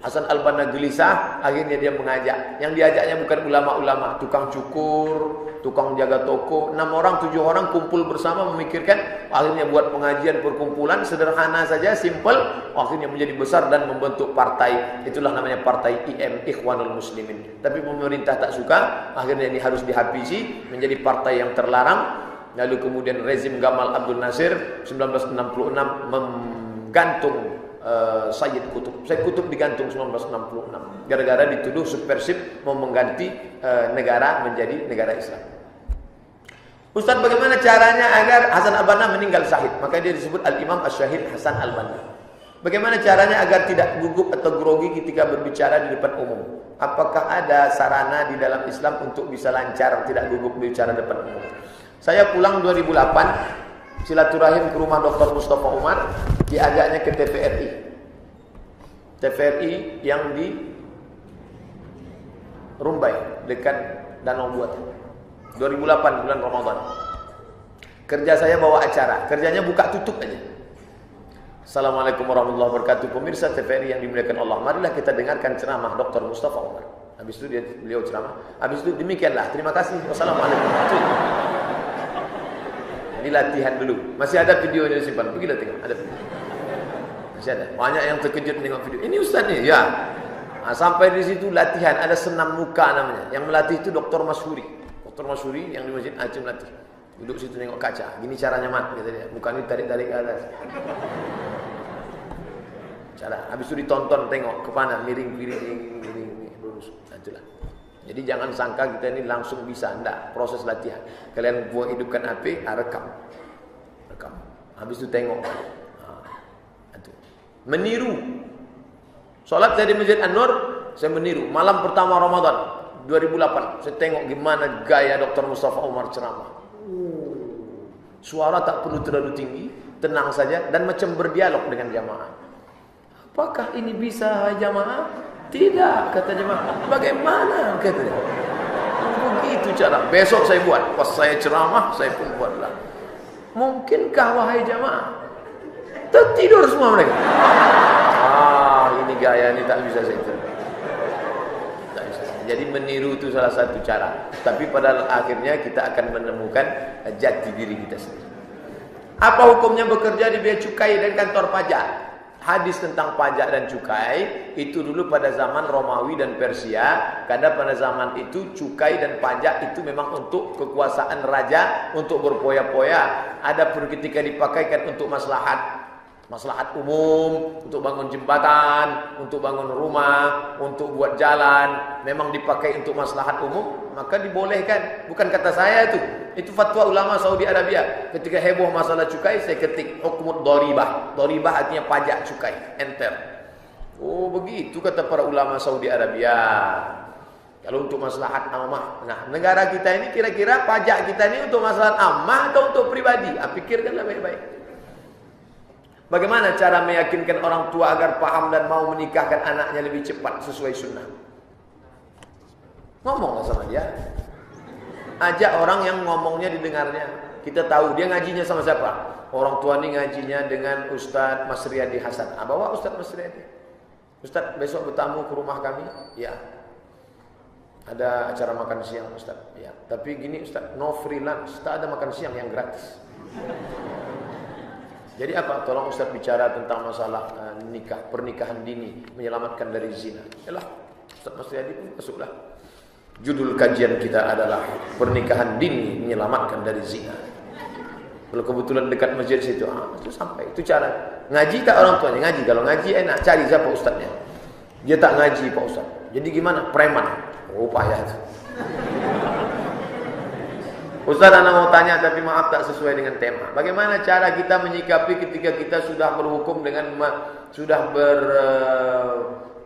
Hasan al-Banna gelisah, akhirnya dia mengajak. Yang diajaknya bukan ulama-ulama, tukang cukur, tukang jaga toko. 6 orang, 7 orang kumpul bersama memikirkan. Akhirnya buat pengajian perkumpulan sederhana saja, simple. Akhirnya menjadi besar dan membentuk partai. Itulah namanya partai IM, Ikhwanul Muslimin. Tapi pemerintah tak suka, akhirnya ini harus dihabisi menjadi partai yang terlarang. Lalu kemudian rezim Gamal Abdul Nasir 1966 menggantung Sayyid Qutb. Sayyid Qutb digantung 1966 gara-gara dituduh subversif mau mengganti negara menjadi negara Islam. Ustaz, bagaimana caranya agar Hasan al-Banna meninggal syahid? Maka dia disebut Al-Imam Asy-Syahid Hasan al-Banna. Bagaimana caranya agar tidak gugup atau grogi ketika berbicara di depan umum? Apakah ada sarana di dalam Islam untuk bisa lancar tidak gugup berbicara di depan umum? Saya pulang 2008 silaturahim ke rumah Dr. Mustafa Umar, diajaknya ke TVRI. TVRI yang di Rumbai, dekat Danau Buatan. 2008 bulan Ramadan. Kerja saya bawa acara, kerjanya buka tutup aja. Assalamualaikum warahmatullahi wabarakatuh. Pemirsa TVRI yang dimuliakan Allah, marilah kita dengarkan ceramah Dr. Mustafa Umar. Habis itu beliau ceramah. Habis itu demikianlah. Terima kasih. Wassalamualaikum. Ini latihan dulu. Masih ada videonya disimpan. Pergilah tengok. Ada video. Masih ada. Banyak yang terkejut tengok video. Ini Ustaz nih. Ya. Nah, sampai di situ latihan. Ada senam muka namanya. Yang melatih itu Dr. Masyuri. Dr. Masyuri yang di Masjid Aceh melatih. Duduk situ tengok kaca. Gini caranya mat. Kata dia. Muka ini tarik-tarik ke atas. Cara. Habis itu ditonton tengok ke mana. Miring. Lurus. Nah, itulah. Jadi jangan sangka kita ini langsung bisa. Enggak, proses latihan. Kalian buat hidupkan HP, rekam. Habis itu tengok. Meniru. Sholat saya di Masjid An-Nur, saya meniru. Malam pertama Ramadan 2008, saya tengok gimana gaya Dr. Mustafa Umar ceramah. Suara tak perlu terlalu tinggi, tenang saja dan macam berdialog dengan jamaah. Apakah ini bisa jamaah? Tidak, kata jemaah. Bagaimana? Katanya. Begitu cara. Besok saya buat. Pas saya ceramah, saya pun buatlah. Mungkinkah wahai jemaah? Tertidur semua mereka. Ini gaya ini tak bisa saya tiru. Tak bisa. Jadi meniru itu salah satu cara. Tapi pada akhirnya kita akan menemukan jati diri kita sendiri. Apa hukumnya bekerja di bea cukai dan kantor pajak? Hadis tentang pajak dan cukai itu dulu pada zaman Romawi dan Persia. Karena pada zaman itu cukai dan pajak itu memang untuk kekuasaan raja, untuk berpoya-poya. Adapun ketika dipakaikan untuk maslahat umum, untuk bangun jembatan, untuk bangun rumah, untuk buat jalan, memang dipakai untuk maslahat umum, maka dibolehkan. Bukan kata saya itu fatwa ulama Saudi Arabia. Ketika heboh masalah cukai, saya ketik hukum doribah. Doribah artinya pajak cukai, enter. Oh begitu kata para ulama Saudi Arabia. Kalau untuk maslahat ammah. Nah, negara kita ini kira-kira pajak kita ini untuk maslahat ammah atau untuk pribadi? Pikirkanlah baik-baik. Bagaimana cara meyakinkan orang tua agar paham dan mau menikahkan anaknya lebih cepat sesuai sunnah? Ngomonglah sama dia. Ajak orang yang ngomongnya didengarnya. Kita tahu dia ngajinya sama siapa. Orang tua ini ngajinya dengan Ustadz Mas Riyadi Hasan. Bawa Ustadz Mas Riyadi. Ustadz besok bertamu ke rumah kami. Ya. Ada acara makan siang Ustadz. Ya. Tapi gini Ustadz, no freelance. Tak ada makan siang yang gratis. Jadi apa? Tolong Ustaz bicara tentang masalah pernikahan dini, menyelamatkan dari zina. Yalah, Ustaz Mas Riyadi pun masuklah. Judul kajian kita adalah pernikahan dini menyelamatkan dari zina. Kalau kebetulan dekat masjid situ, itu sampai. Itu cara. Ngaji tak orang tuanya? Ngaji. Kalau ngaji enak, cari siapa ustaznya. Dia tak ngaji Pak Ustaz. Jadi gimana? Preman. Oh payah itu. Ustaz, anak mau tanya tapi maaf tak sesuai dengan tema. Bagaimana cara kita menyikapi ketika kita sudah berhukum dengan sudah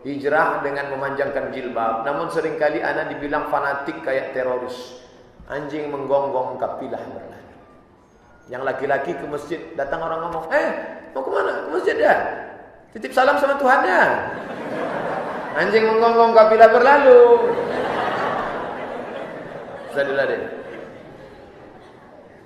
berhijrah dengan memanjangkan jilbab, namun seringkali anak dibilang fanatik kayak teroris. Anjing menggonggong kapilah berlari. Yang laki-laki ke masjid, datang orang ngomong, mau kemana? Ke masjid ya? Titip salam sama Tuhannya. Anjing menggonggong kapilah berlalu. Ustaz dulu deh.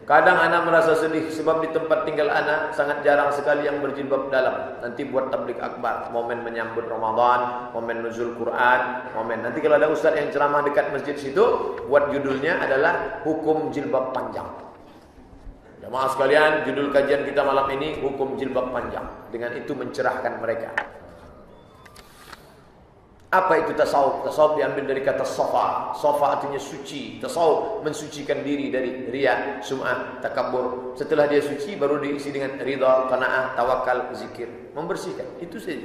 Kadang anak merasa sedih sebab di tempat tinggal anak sangat jarang sekali yang berjilbab dalam. Nanti buat tablik akbar, momen menyambut Ramadan, momen nuzul Quran, momen. Nanti kalau ada ustaz yang ceramah dekat masjid situ, buat judulnya adalah hukum jilbab panjang. Jemaah sekalian, judul kajian kita malam ini hukum jilbab panjang. Dengan itu mencerahkan mereka. Apa itu tasawuf? Tasawuf diambil dari kata safa. Safa artinya suci. Tasawuf mensucikan diri dari riya, sum'ah, takabur. Setelah dia suci baru diisi dengan ridha, qanaah, tawakal, zikir. Membersihkan. Itu saja.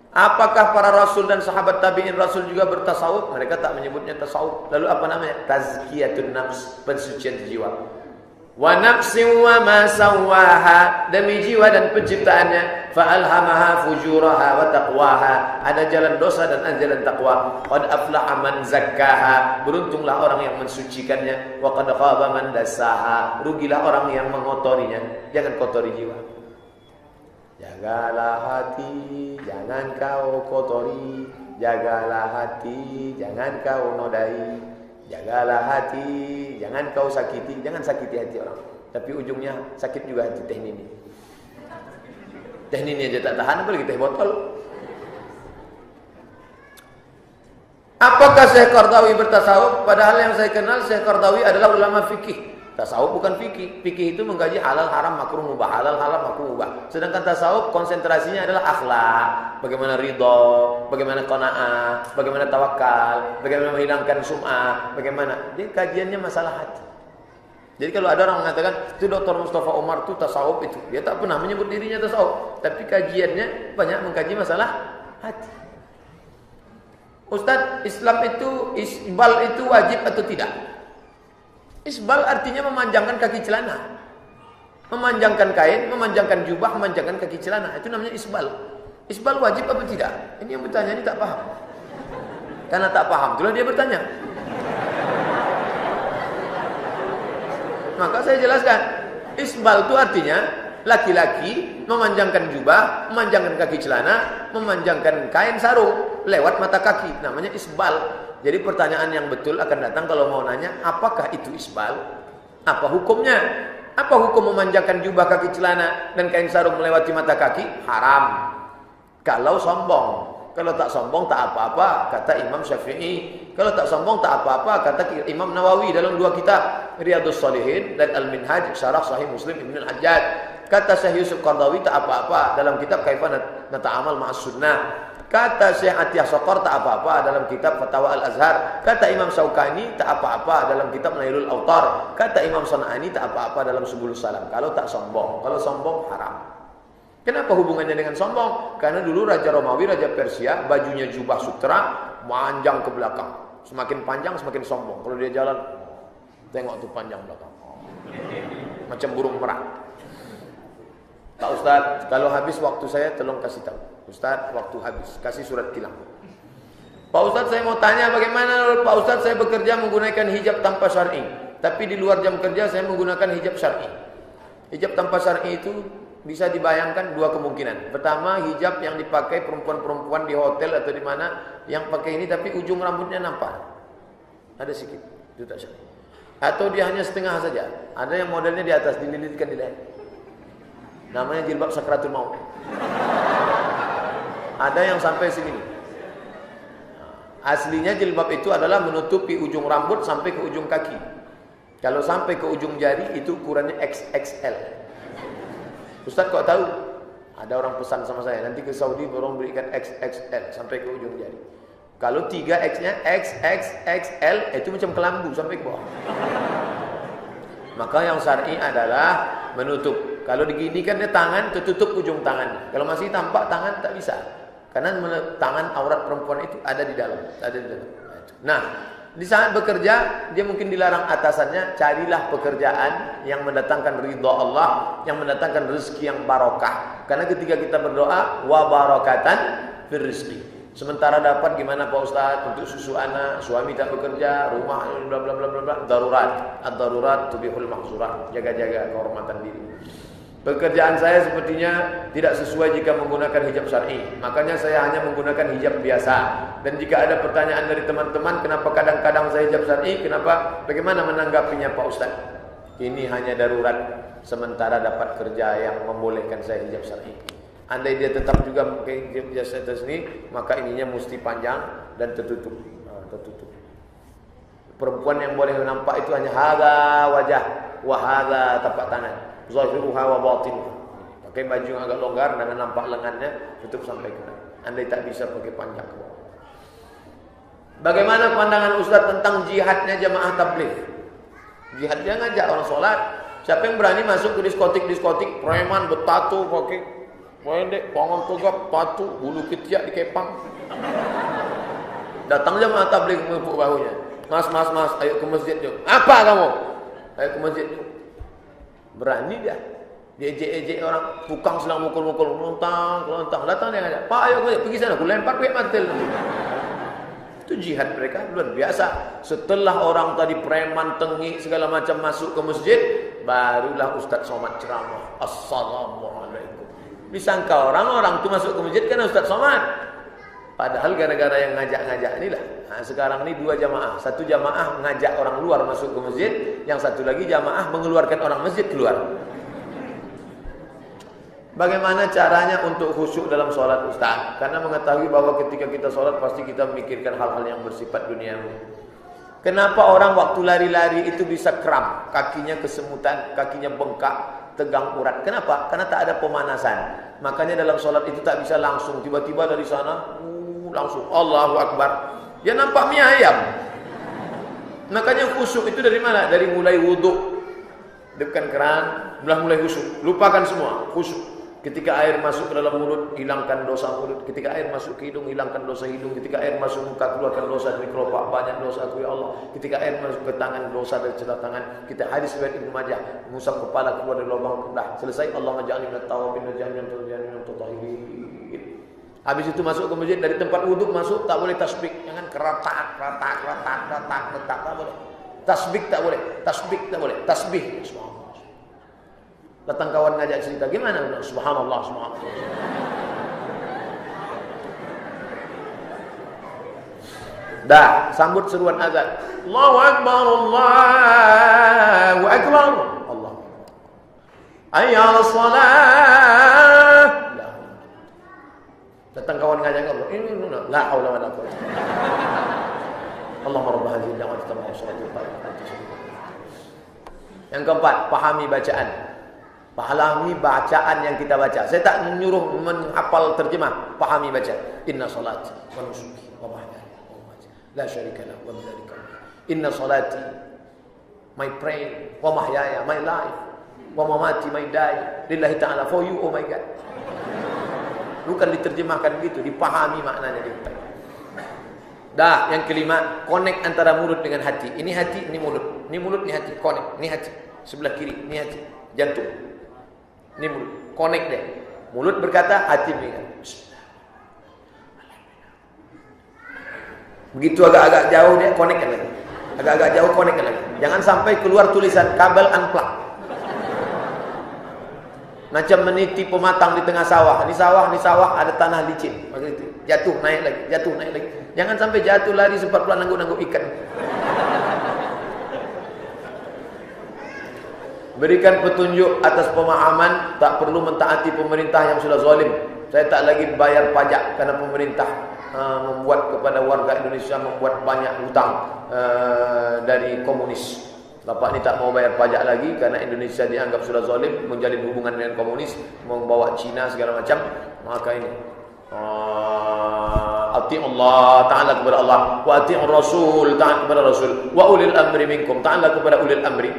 Apakah para rasul dan sahabat tabi'in rasul juga bertasawuf? Mereka tak menyebutnya tasawuf. Lalu apa namanya? Tazkiyatun nafs, pensucian jiwa. Wa nafsin wa ma sawaha, demi jiwa dan penciptaannya, fa alhamaha fujuraha wa taqwaha, ada jalan dosa dan ada jalan takwa. Qad aflaha man zakkaha, beruntunglah orang yang mensucikannya, wa qad khaba man dassaha, rugilah orang yang mengotorinya. Jangan kotori jiwa. Jagalah hati, jangan kau kotori. Jagalah hati, jangan kau nodai. Jagalah hati, jangan kau sakiti. Jangan sakiti hati orang, tapi ujungnya sakit juga hati teh nini. Teh nini aja tak tahan, apalagi teh botol. Apakah Syekh Qardawi bertasawuf? Padahal yang saya kenal Syekh Qardawi adalah ulama fikih. Tasawuf bukan fikih. Fikih itu mengkaji halal, haram, makruh, mubah. Halal, haram, makruh, mubah. Sedangkan tasawuf konsentrasinya adalah akhlak, bagaimana ridho, bagaimana qanaah, bagaimana tawakal, bagaimana menghilangkan sum'ah, bagaimana. Jadi kajiannya masalah hati. Jadi kalau ada orang mengatakan itu Dr. Mustafa Umar itu tasawuf itu, dia tak pernah menyebut dirinya tasawuf, tapi kajiannya banyak mengkaji masalah hati. Ustaz, Islam itu isbal itu wajib atau tidak? Isbal artinya memanjangkan kaki celana, memanjangkan kain, memanjangkan jubah, memanjangkan kaki celana. Itu namanya isbal. Isbal wajib apa tidak? Ini yang bertanya ini tak paham. Karena tak paham, itulah dia bertanya. Maka saya jelaskan, isbal itu artinya laki-laki memanjangkan jubah, memanjangkan kaki celana, memanjangkan kain sarung lewat mata kaki. Namanya isbal. Jadi pertanyaan yang betul akan datang kalau mau nanya, apakah itu isbal? Apa hukumnya? Apa hukum memanjangkan jubah, kaki celana dan kain sarung melewati mata kaki? Haram. Kalau sombong. Kalau tak sombong tak apa-apa, kata Imam Syafi'i. Kalau tak sombong tak apa-apa, kata Imam Nawawi dalam dua kitab, Riyadhus Shalihin dan Al-Minhaj Syarah Sahih Muslim Ibn Al-Hajjaj. Kata Syekh Yusuf Qardawi tak apa-apa dalam kitab Kaifah Nata'amal Ma'as Sunnah. Kata Syekh Atiyah Sokor tak apa-apa dalam kitab Fatwa Al-Azhar. Kata Imam Syaukani tak apa-apa dalam kitab Nailul Autar. Kata Imam Sana'ani tak apa-apa dalam Subulus Salam. Kalau tak sombong. Kalau sombong haram. Kenapa hubungannya dengan sombong? Karena dulu Raja Romawi, Raja Persia, bajunya jubah sutra, panjang ke belakang. Semakin panjang semakin sombong. Kalau dia jalan, tengok tuh panjang belakang. Macam burung merak. Pak Ustaz, kalau habis waktu saya tolong kasih tahu. Ustaz, waktu habis, kasih surat tilang. Pak Ustaz, saya mau tanya bagaimana Pak Ustaz, saya bekerja menggunakan hijab tanpa syar'i, tapi di luar jam kerja saya menggunakan hijab syar'i. Hijab tanpa syar'i itu bisa dibayangkan dua kemungkinan. Pertama, hijab yang dipakai perempuan-perempuan di hotel atau di mana yang pakai ini tapi ujung rambutnya nampak. Ada sedikit, itu tak syar'i. Atau dia hanya setengah saja. Ada yang modelnya di atas dililitkan di leher. Namanya jilbab sakratul maut. Ada yang sampai sini. Aslinya jilbab itu adalah menutupi ujung rambut sampai ke ujung kaki. Kalau sampai ke ujung jari itu ukurannya XXL. Ustaz kok tahu? Ada orang pesan sama saya, nanti ke Saudi orang berikan XXL sampai ke ujung jari. Kalau 3X-nya XXXL itu macam kelambu sampai ke bawah. Maka yang syar'i adalah menutup. Kalau diginikan dia tangan tertutup ujung tangan. Kalau masih tampak tangan tak bisa. Karena tangan aurat perempuan itu ada di dalam, ada di dalam. Nah, di saat bekerja dia mungkin dilarang atasannya, carilah pekerjaan yang mendatangkan ridha Allah, yang mendatangkan rezeki yang barokah. Karena ketika kita berdoa wa barakatan fir rizqi. Sementara dapat gimana Pak Ustaz untuk susu anak, suami tak bekerja, rumah bla bla bla bla bla, darurat. Ad-darurat tubihul mahzurat. Jaga-jaga kehormatan diri. Pekerjaan saya sepertinya tidak sesuai jika menggunakan hijab syar'i. Makanya saya hanya menggunakan hijab biasa. Dan jika ada pertanyaan dari teman-teman, kenapa kadang-kadang saya hijab syar'i, kenapa, bagaimana menanggapinya Pak Ustaz? Ini hanya darurat sementara dapat kerja yang membolehkan saya hijab syar'i. Andai dia tetap juga memakai hijab syar'i, maka ininya mesti panjang dan tertutup. Tertutup. Perempuan yang boleh nampak itu hanya hadza wajah wa hadza tapak tangan. Zahiruha wa batinuha. Pakai baju yang agak longgar dengan nampak lengannya tutup sampai kena. Andai tak bisa pakai panjang ke bawah. Bagaimana pandangan Ustaz tentang jihadnya jamaah tabligh? Jihadnya ngajak orang sholat. Siapa yang berani masuk ke diskotik-diskotik, preman bertato pakai pendek, pangon tegap, tato, bulu ketiak dikepang. Datang jamaah tabligh menepuk bahunya. Mas, ayo ke masjid yuk. Apa kamu? Ayo ke masjid yuk. Berani dia. Dia ejek-ejek orang, tukang sedang mukul-mukul, kelontang. Datang dia ngajak, Pak ayo pergi sana, aku lempar kuih mantel. Itu jihad mereka luar biasa. Setelah orang tadi preman, tengik, segala macam masuk ke masjid, barulah Ustaz Somad ceramah. Assalamualaikum. Disangka orang-orang itu masuk ke masjid karena Ustaz Somad. Padahal gara-gara yang ngajak-ngajak inilah. Nah, sekarang ini dua jamaah. Satu jamaah ngajak orang luar masuk ke masjid, yang satu lagi jamaah mengeluarkan orang masjid keluar. Bagaimana caranya untuk khusyuk dalam sholat Ustaz? Karena mengetahui bahwa ketika kita sholat pasti kita memikirkan hal-hal yang bersifat duniawi. Kenapa orang waktu lari-lari itu bisa kram, kakinya kesemutan, kakinya bengkak, tegang urat? Kenapa? Karena tak ada pemanasan. Makanya dalam sholat itu tak bisa langsung tiba-tiba dari sana langsung Allahu Akbar. Dia nampak mie ayam. Makanya khusyuk itu dari mana? Dari mulai wudhu, depan keran, mulai khusyuk. Lupakan semua, khusyuk. Ketika air masuk ke dalam mulut, hilangkan dosa mulut. Ketika air masuk ke hidung, hilangkan dosa hidung. Ketika air masuk muka, keluarkan dosa dari kelopak. Banyak dosa aku ya Allah. Ketika air masuk ke tangan, dosa dari celah tangan. Kita hadis riwayat Ibnu Majah, mengusap kepala keluar dari lubang rendah. Selesai, Allah maj'alni minat tawabin wa ja'alni minat tatahhirin. Habis itu masuk ke masjid, dari tempat wuduk masuk tak boleh tasbih. Jangan keratak, tak boleh. Tasbih tak boleh, tasbih. Datang kawan ngajak cerita, gimana? Subhanallah. Dah, sambut seruan azan. Allahu Akbar, Allahu Akbar. Allah. Hayya salat. Datang kawan ngajak ngobrol. Ini la haula wala quwwata. Allahumma rabb hadhihi ad-da'wati tammah salatu Yang keempat, pahami bacaan. Pahami bacaan yang kita baca. Saya tak menyuruh menghafal terjemah. Pahami baca. Inna salati wa nusuki wa mahyaya wa mamati la syarika lahu wa bidzalika. Inna salati, my prayer, wa mahyaya, my life, wa mamati, my die, lillahi ta'ala, for you, oh my God. Bukan diterjemahkan begitu, dipahami maknanya dia. Dah, yang kelima, connect antara mulut dengan hati. Ini hati, ini mulut. Ini mulut, ini hati. Connect, ini hati. Sebelah kiri, ini hati. Jantung. Ini mulut, connect deh. Mulut berkata, hati mengingat. Begitu agak-agak jauh dia connect lagi. Agak-agak jauh connect lagi. Jangan sampai keluar tulisan kabel unplug. Macam meniti pematang di tengah sawah. Ini sawah ada tanah licin. Begitu. Jatuh naik lagi. Jangan sampai jatuh lari sempat pulang nangguk ikan. Berikan petunjuk atas pemahaman, tak perlu mentaati pemerintah yang sudah zalim. Saya tak lagi bayar pajak karena pemerintah membuat kepada warga Indonesia membuat banyak hutang dari komunis. Bapak ni tak mau bayar pajak lagi karena Indonesia dianggap sudah zalim, menjalin hubungan dengan komunis, membawa Cina segala macam. Maka ini ati Allah, ta'ala kepada Allah, wa ati'ur Rasul, ta'ala kepada Rasul, wa ulil amri minkum, ta'ala kepada ulil amri.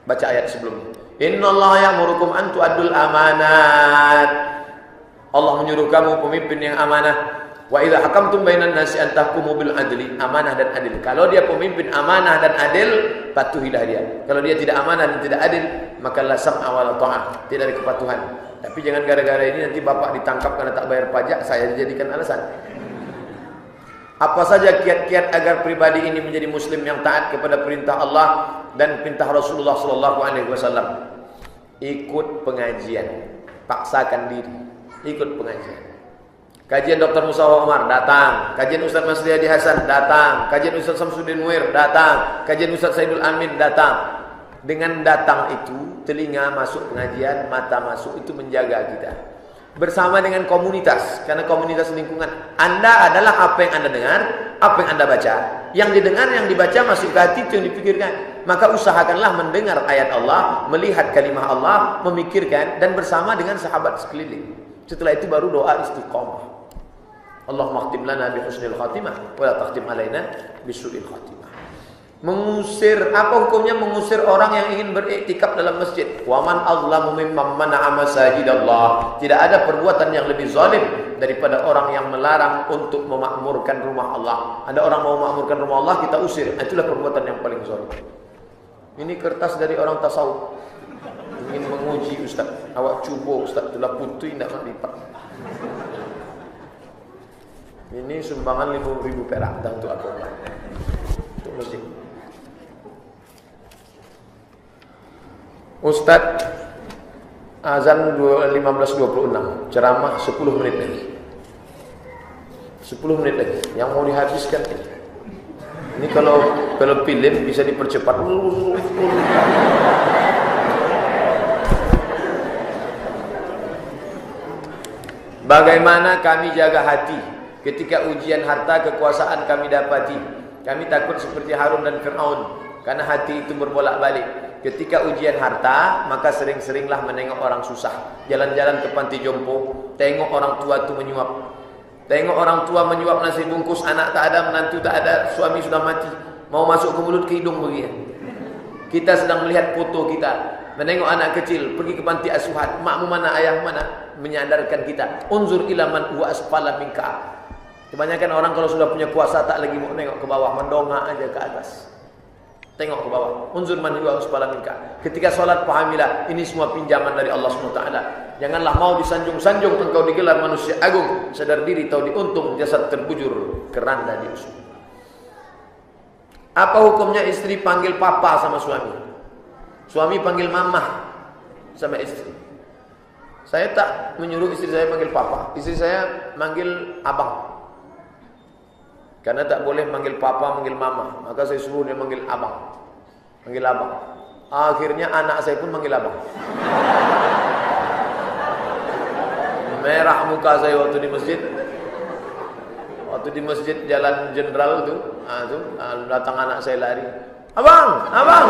Baca ayat sebelumnya. Innallaha ya'murukum an tu'addul amanat. Allah menyuruh kamu pemimpin yang amanah. Wa idza hakamtum bainan nasi an tahkumu bil adli, amanah dan adil. Kalau dia pemimpin amanah dan adil, patuhilah dia. Kalau dia tidak amanah dan tidak adil, maka la sam'a wa la ta'ah, tidak ada kepatuhan. Tapi jangan gara-gara ini nanti bapak ditangkap karena tak bayar pajak, saya dijadikan alasan. Apa saja kiat-kiat agar pribadi ini menjadi muslim yang taat kepada perintah Allah dan perintah Rasulullah sallallahu alaihi wasallam? Ikut pengajian, paksakan diri, ikut pengajian. Kajian Dr. Musawa Umar, datang. Kajian Ustaz Masri Hadi Hasan, datang. Kajian Ustaz Samsudin Muir, datang. Kajian Ustaz Saidul Amin, datang. Dengan datang itu, telinga masuk pengajian, mata masuk, itu menjaga kita. Bersama dengan komunitas, karena komunitas lingkungan. Anda adalah apa yang Anda dengar, apa yang Anda baca. Yang didengar, yang dibaca masuk ke hati, itu yang dipikirkan. Maka usahakanlah mendengar ayat Allah, melihat kalimah Allah, memikirkan, dan bersama dengan sahabat sekeliling. Setelah itu baru doa istiqamah. Allahumma khtim lana bi husnil khatimah, wa la takhtim alaina bi su'il khatimah. Mengusir, apa hukumnya mengusir orang yang ingin beriktikaf dalam masjid? Wa man azlamu mimman mana'a masajidallah. Tidak ada perbuatan yang lebih zalim daripada orang yang melarang untuk memakmurkan rumah Allah. Ada orang mau memakmurkan rumah Allah, kita usir. Itulah perbuatan yang paling zalim. Ini kertas dari orang tasawuf. Ingin menguji Ustaz. Awak cuba Ustaz, itulah putih tidak nak lipat. Ini sumbangan 5.000 perak untuk apa? Untuk masjid. Ustaz, azan 15.26, ceramah 10 menit lagi. 10 menit lagi. Yang mau dihabiskan ini. Ini kalau film bisa dipercepat. Bagaimana kami jaga hati ketika ujian harta kekuasaan kami dapati? Kami takut seperti Harun dan Fir'aun, karena hati itu berbolak-balik. Ketika ujian harta, maka sering-seringlah menengok orang susah. Jalan-jalan ke panti jompo, tengok orang tua itu menyuap. Tengok orang tua menyuap nasi bungkus, anak tak ada, menantu tak ada, suami sudah mati, mau masuk ke mulut ke hidung begini. Kita sedang melihat foto kita, menengok anak kecil pergi ke panti asuhan, makmu mana, ayah mana, menyadarkan kita. Unzur ila man huwa asfala minka. Kebanyakan orang kalau sudah punya kuasa tak lagi mau nengok ke bawah, mendongak aja ke atas. Tengok ke bawah. Unzur man huwa asfala minka. Ketika salat pahamilah, ini semua pinjaman dari Allah SWT. Janganlah mau disanjung-sanjung engkau digelar manusia agung, sadar diri tahu diuntung, jasad terbujur keranda diusung. Apa hukumnya istri panggil papa sama suami? Suami panggil mama sama istri. Saya tak menyuruh istri saya panggil papa. Istri saya manggil abang. Karena tak boleh manggil papa, manggil mama. Maka saya suruh dia manggil abang. Manggil abang. Akhirnya anak saya pun manggil abang. Merah muka saya waktu di masjid. Waktu di masjid Jalan Jenderal tu, datang anak saya lari. Abang, abang.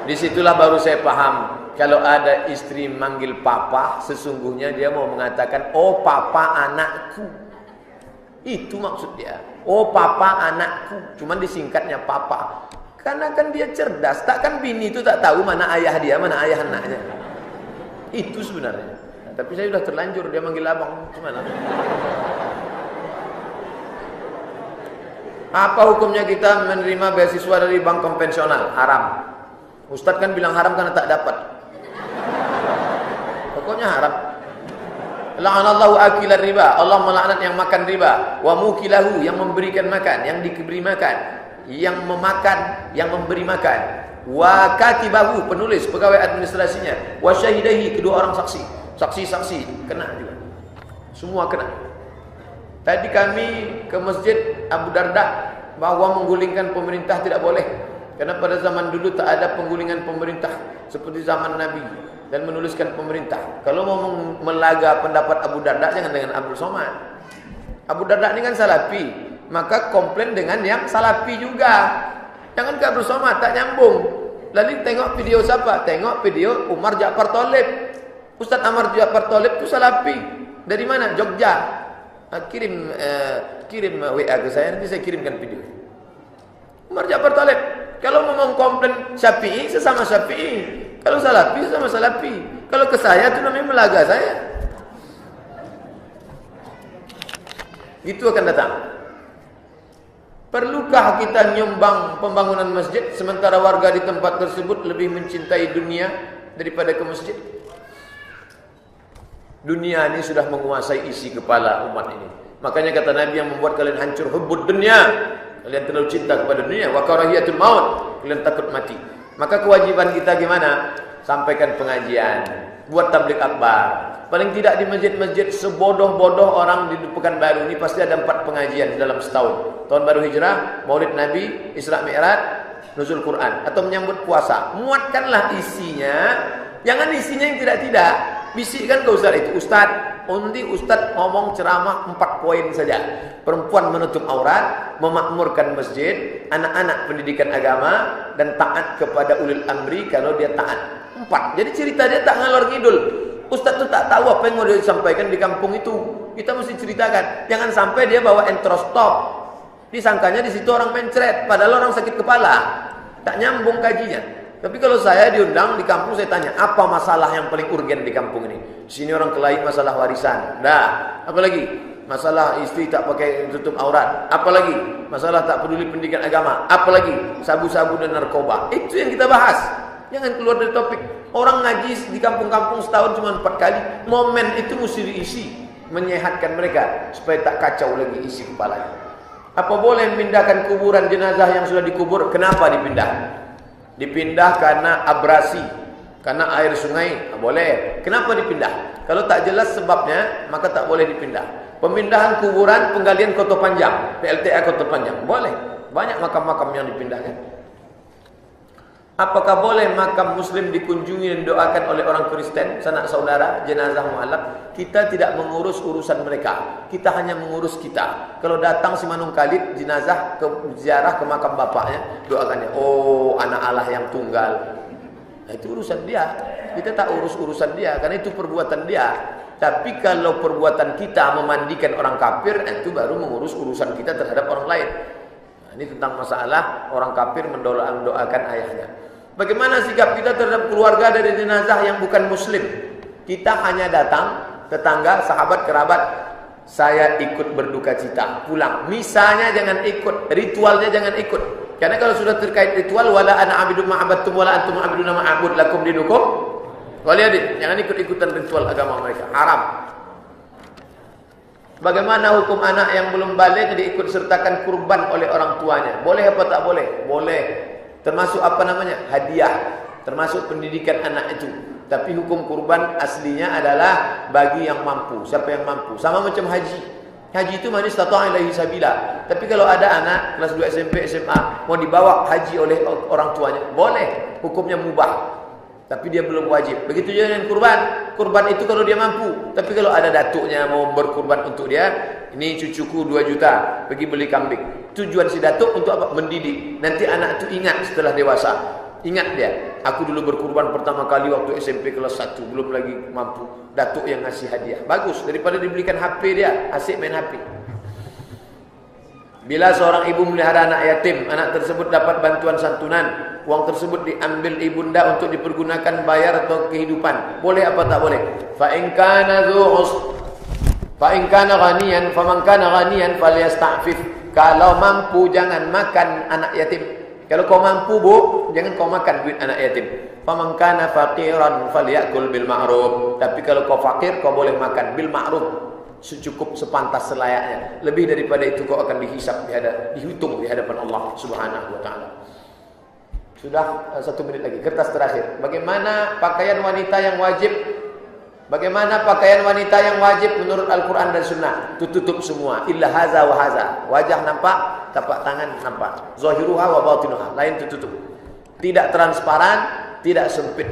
Disitulah baru saya paham. Kalau ada istri manggil papa, sesungguhnya dia mau mengatakan, oh papa anakku. Itu maksud dia. Oh papa anakku. Cuman disingkatnya papa. Karena kan dia cerdas. Takkan bini itu tak tahu mana ayah dia, mana ayah anaknya. Itu sebenarnya. Tapi saya sudah terlanjur dia manggil abang. Gimana? Apa hukumnya kita menerima beasiswa dari bank konvensional? Haram. Ustadz kan bilang haram karena tak dapat. Pokoknya haram. La'anallahu akilar riba. Allah melaknat yang makan riba. Wa mukilahu, yang memberikan makan, yang diberi makan, yang memakan, yang memberi makan. Wa katibahu, penulis, pegawai administrasinya. Wa syahidahi, kedua orang saksi. Saksi-saksi kena juga. Semua kena. Tadi kami ke masjid Abu Darda, bahwa menggulingkan pemerintah tidak boleh. Karena pada zaman dulu tak ada penggulingan pemerintah seperti zaman Nabi dan menuliskan pemerintah. Kalau mau melaga pendapat Abu Darda, jangan dengan Abdul Somad. Abu Darda ini kan salafi, maka komplain dengan yang salafi juga. Jangan ke Abdul Somad, tak nyambung. Lalu tengok video siapa? Tengok video Umar Ja'far Thalib. Ustaz Umar Ja'far Thalib itu salafi. Dari mana? Jogja. Kirim WA ke saya, nanti saya kirimkan video. Umar Ja'far Thalib. Kalau mau komplain Syafi'i, sesama Syafi'i. Kalau salafi, sesama salafi. Kalau ke saya, itu namanya melaga saya. Itu akan datang. Perlukah kita nyumbang pembangunan masjid, sementara warga di tempat tersebut lebih mencintai dunia daripada ke masjid? Dunia ini sudah menguasai isi kepala umat ini. Makanya kata Nabi, yang membuat kalian hancur hubbud dunya, kalian terlalu cinta kepada dunia, wa karahiyatul maut, kalian takut mati. Maka kewajiban kita gimana? sampaikan pengajian, buat tabligh akbar. Paling tidak di masjid-masjid sebodoh-bodoh orang di Pekanbaru ini pasti ada 4 pengajian dalam setahun. Tahun baru hijrah, Maulid Nabi, Isra Mi'raj, Nuzul Quran, atau menyambut puasa. Muatkanlah isinya, jangan isinya yang tidak-tidak. Bisikkan ke ustaz itu, ustaz, undi ustaz ngomong ceramah 4 poin saja. Perempuan menutup aurat, memakmurkan masjid, anak-anak pendidikan agama, dan taat kepada ulil amri kalau dia taat. 4. Jadi cerita dia tak ngalor ngidul. Ustaz tu tak tahu apa yang mau disampaikan di kampung itu. Kita mesti ceritakan. Jangan sampai dia bawa entrostop. Disangkanya di situ orang mencret, padahal orang sakit kepala. Tak nyambung kajinya. Tapi kalau saya diundang di kampung, saya tanya, apa masalah yang paling urgen di kampung ini? Di sini orang kelahi masalah warisan. Dah, apa lagi? Masalah istri tak pakai tutup aurat. Apa lagi? Masalah tak peduli pendidikan agama. Apa lagi? Sabu-sabu dan narkoba. Itu yang kita bahas. Jangan keluar dari topik. Orang ngaji di kampung-kampung setahun cuma 4 kali. Momen itu mesti diisi, menyehatkan mereka supaya tak kacau lagi isi kepalanya. Apa boleh memindahkan kuburan jenazah yang sudah dikubur? Kenapa dipindah? Dipindah karena abrasi, karena air sungai. Boleh. Kenapa dipindah? Kalau tak jelas sebabnya, maka tak boleh dipindah. Pemindahan kuburan, penggalian Kota Panjang, PLTA Kota Panjang, boleh. Banyak makam-makam yang dipindahkan. Apakah boleh makam muslim dikunjungi dan doakan oleh orang Kristen, sanak saudara, jenazah mu'alaf? Kita tidak mengurus urusan mereka. Kita hanya mengurus kita. Kalau datang si Manung Khalid, jenazah ke ziarah ke makam bapaknya, doakannya. Oh, anak Allah yang tunggal. Nah, itu urusan dia. Kita tak urus urusan dia, karena itu perbuatan dia. Tapi kalau perbuatan kita memandikan orang kafir, itu baru mengurus urusan kita terhadap orang lain. Nah, ini tentang masalah orang kafir mendoakan ayahnya. Bagaimana sikap kita terhadap keluarga dari jenazah yang bukan muslim? Kita hanya datang, tetangga, sahabat, kerabat, saya ikut berduka cita, pulang. Misalnya jangan ikut, ritualnya jangan ikut. Karena kalau sudah terkait ritual, wala ana abidu ma'abattum wala antum abiduna ma'abud lakum dinukum waliyadin. Jangan ikut-ikutan ritual agama mereka, haram. Bagaimana hukum anak yang belum balik diikut sertakan kurban oleh orang tuanya? Boleh apa tak boleh? Boleh. Termasuk apa namanya? Hadiah. Termasuk pendidikan anak itu. Tapi hukum kurban aslinya adalah bagi yang mampu. Siapa yang mampu? Sama macam haji. Haji itu man istata'a ilaihi sabila. Tapi kalau ada anak kelas 2 SMP, SMA mau dibawa haji oleh orang tuanya, boleh. Hukumnya mubah. Tapi dia belum wajib. Begitu juga dengan kurban. Kurban itu kalau dia mampu. Tapi kalau ada datuknya mau berkurban untuk dia, ini cucuku 2 juta, pergi beli kambing. Tujuan si datuk untuk apa? Mendidik. Nanti anak itu ingat setelah dewasa. Ingat dia, aku dulu berkurban pertama kali waktu SMP kelas 1, belum lagi mampu. Datuk yang ngasih hadiah. Bagus, daripada dibelikan HP dia, asik main HP. Bila seorang ibu melihara anak yatim, anak tersebut dapat bantuan santunan. Uang tersebut diambil ibunda untuk dipergunakan bayar atau kehidupan. Boleh apa tak boleh? Fa in kana ghaniyan faman kana ghaniyan falyasta'fif. Kalau mampu jangan makan anak yatim. Kalau kau mampu, Bu, jangan kau makan duit anak yatim. Faman kana faqiran falyakul bil ma'ruf. Tapi kalau kau fakir, kau boleh makan bil ma'ruf. Secukup sepantas selayaknya. Lebih daripada itu kau akan dihisab, dihitung di hadapan Allah Subhanahu wa taala. Sudah 1 menit lagi, kertas terakhir. Bagaimana pakaian wanita yang wajib? Bagaimana pakaian wanita yang wajib menurut Al-Quran dan Sunnah? Tutup semua. Illa haza wa haza. Wajah nampak, tapak tangan nampak. Zahiruha wa batinuha. Lain tutup. Tidak transparan, tidak sempit.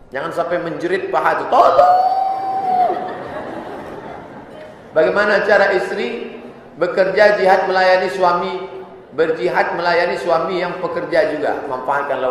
Jangan sampai menjerit paha itu. Tolong. Bagaimana cara istri bekerja jihad melayani suami, berjihad melayani suami yang pekerja juga, memanfaatkan lawak.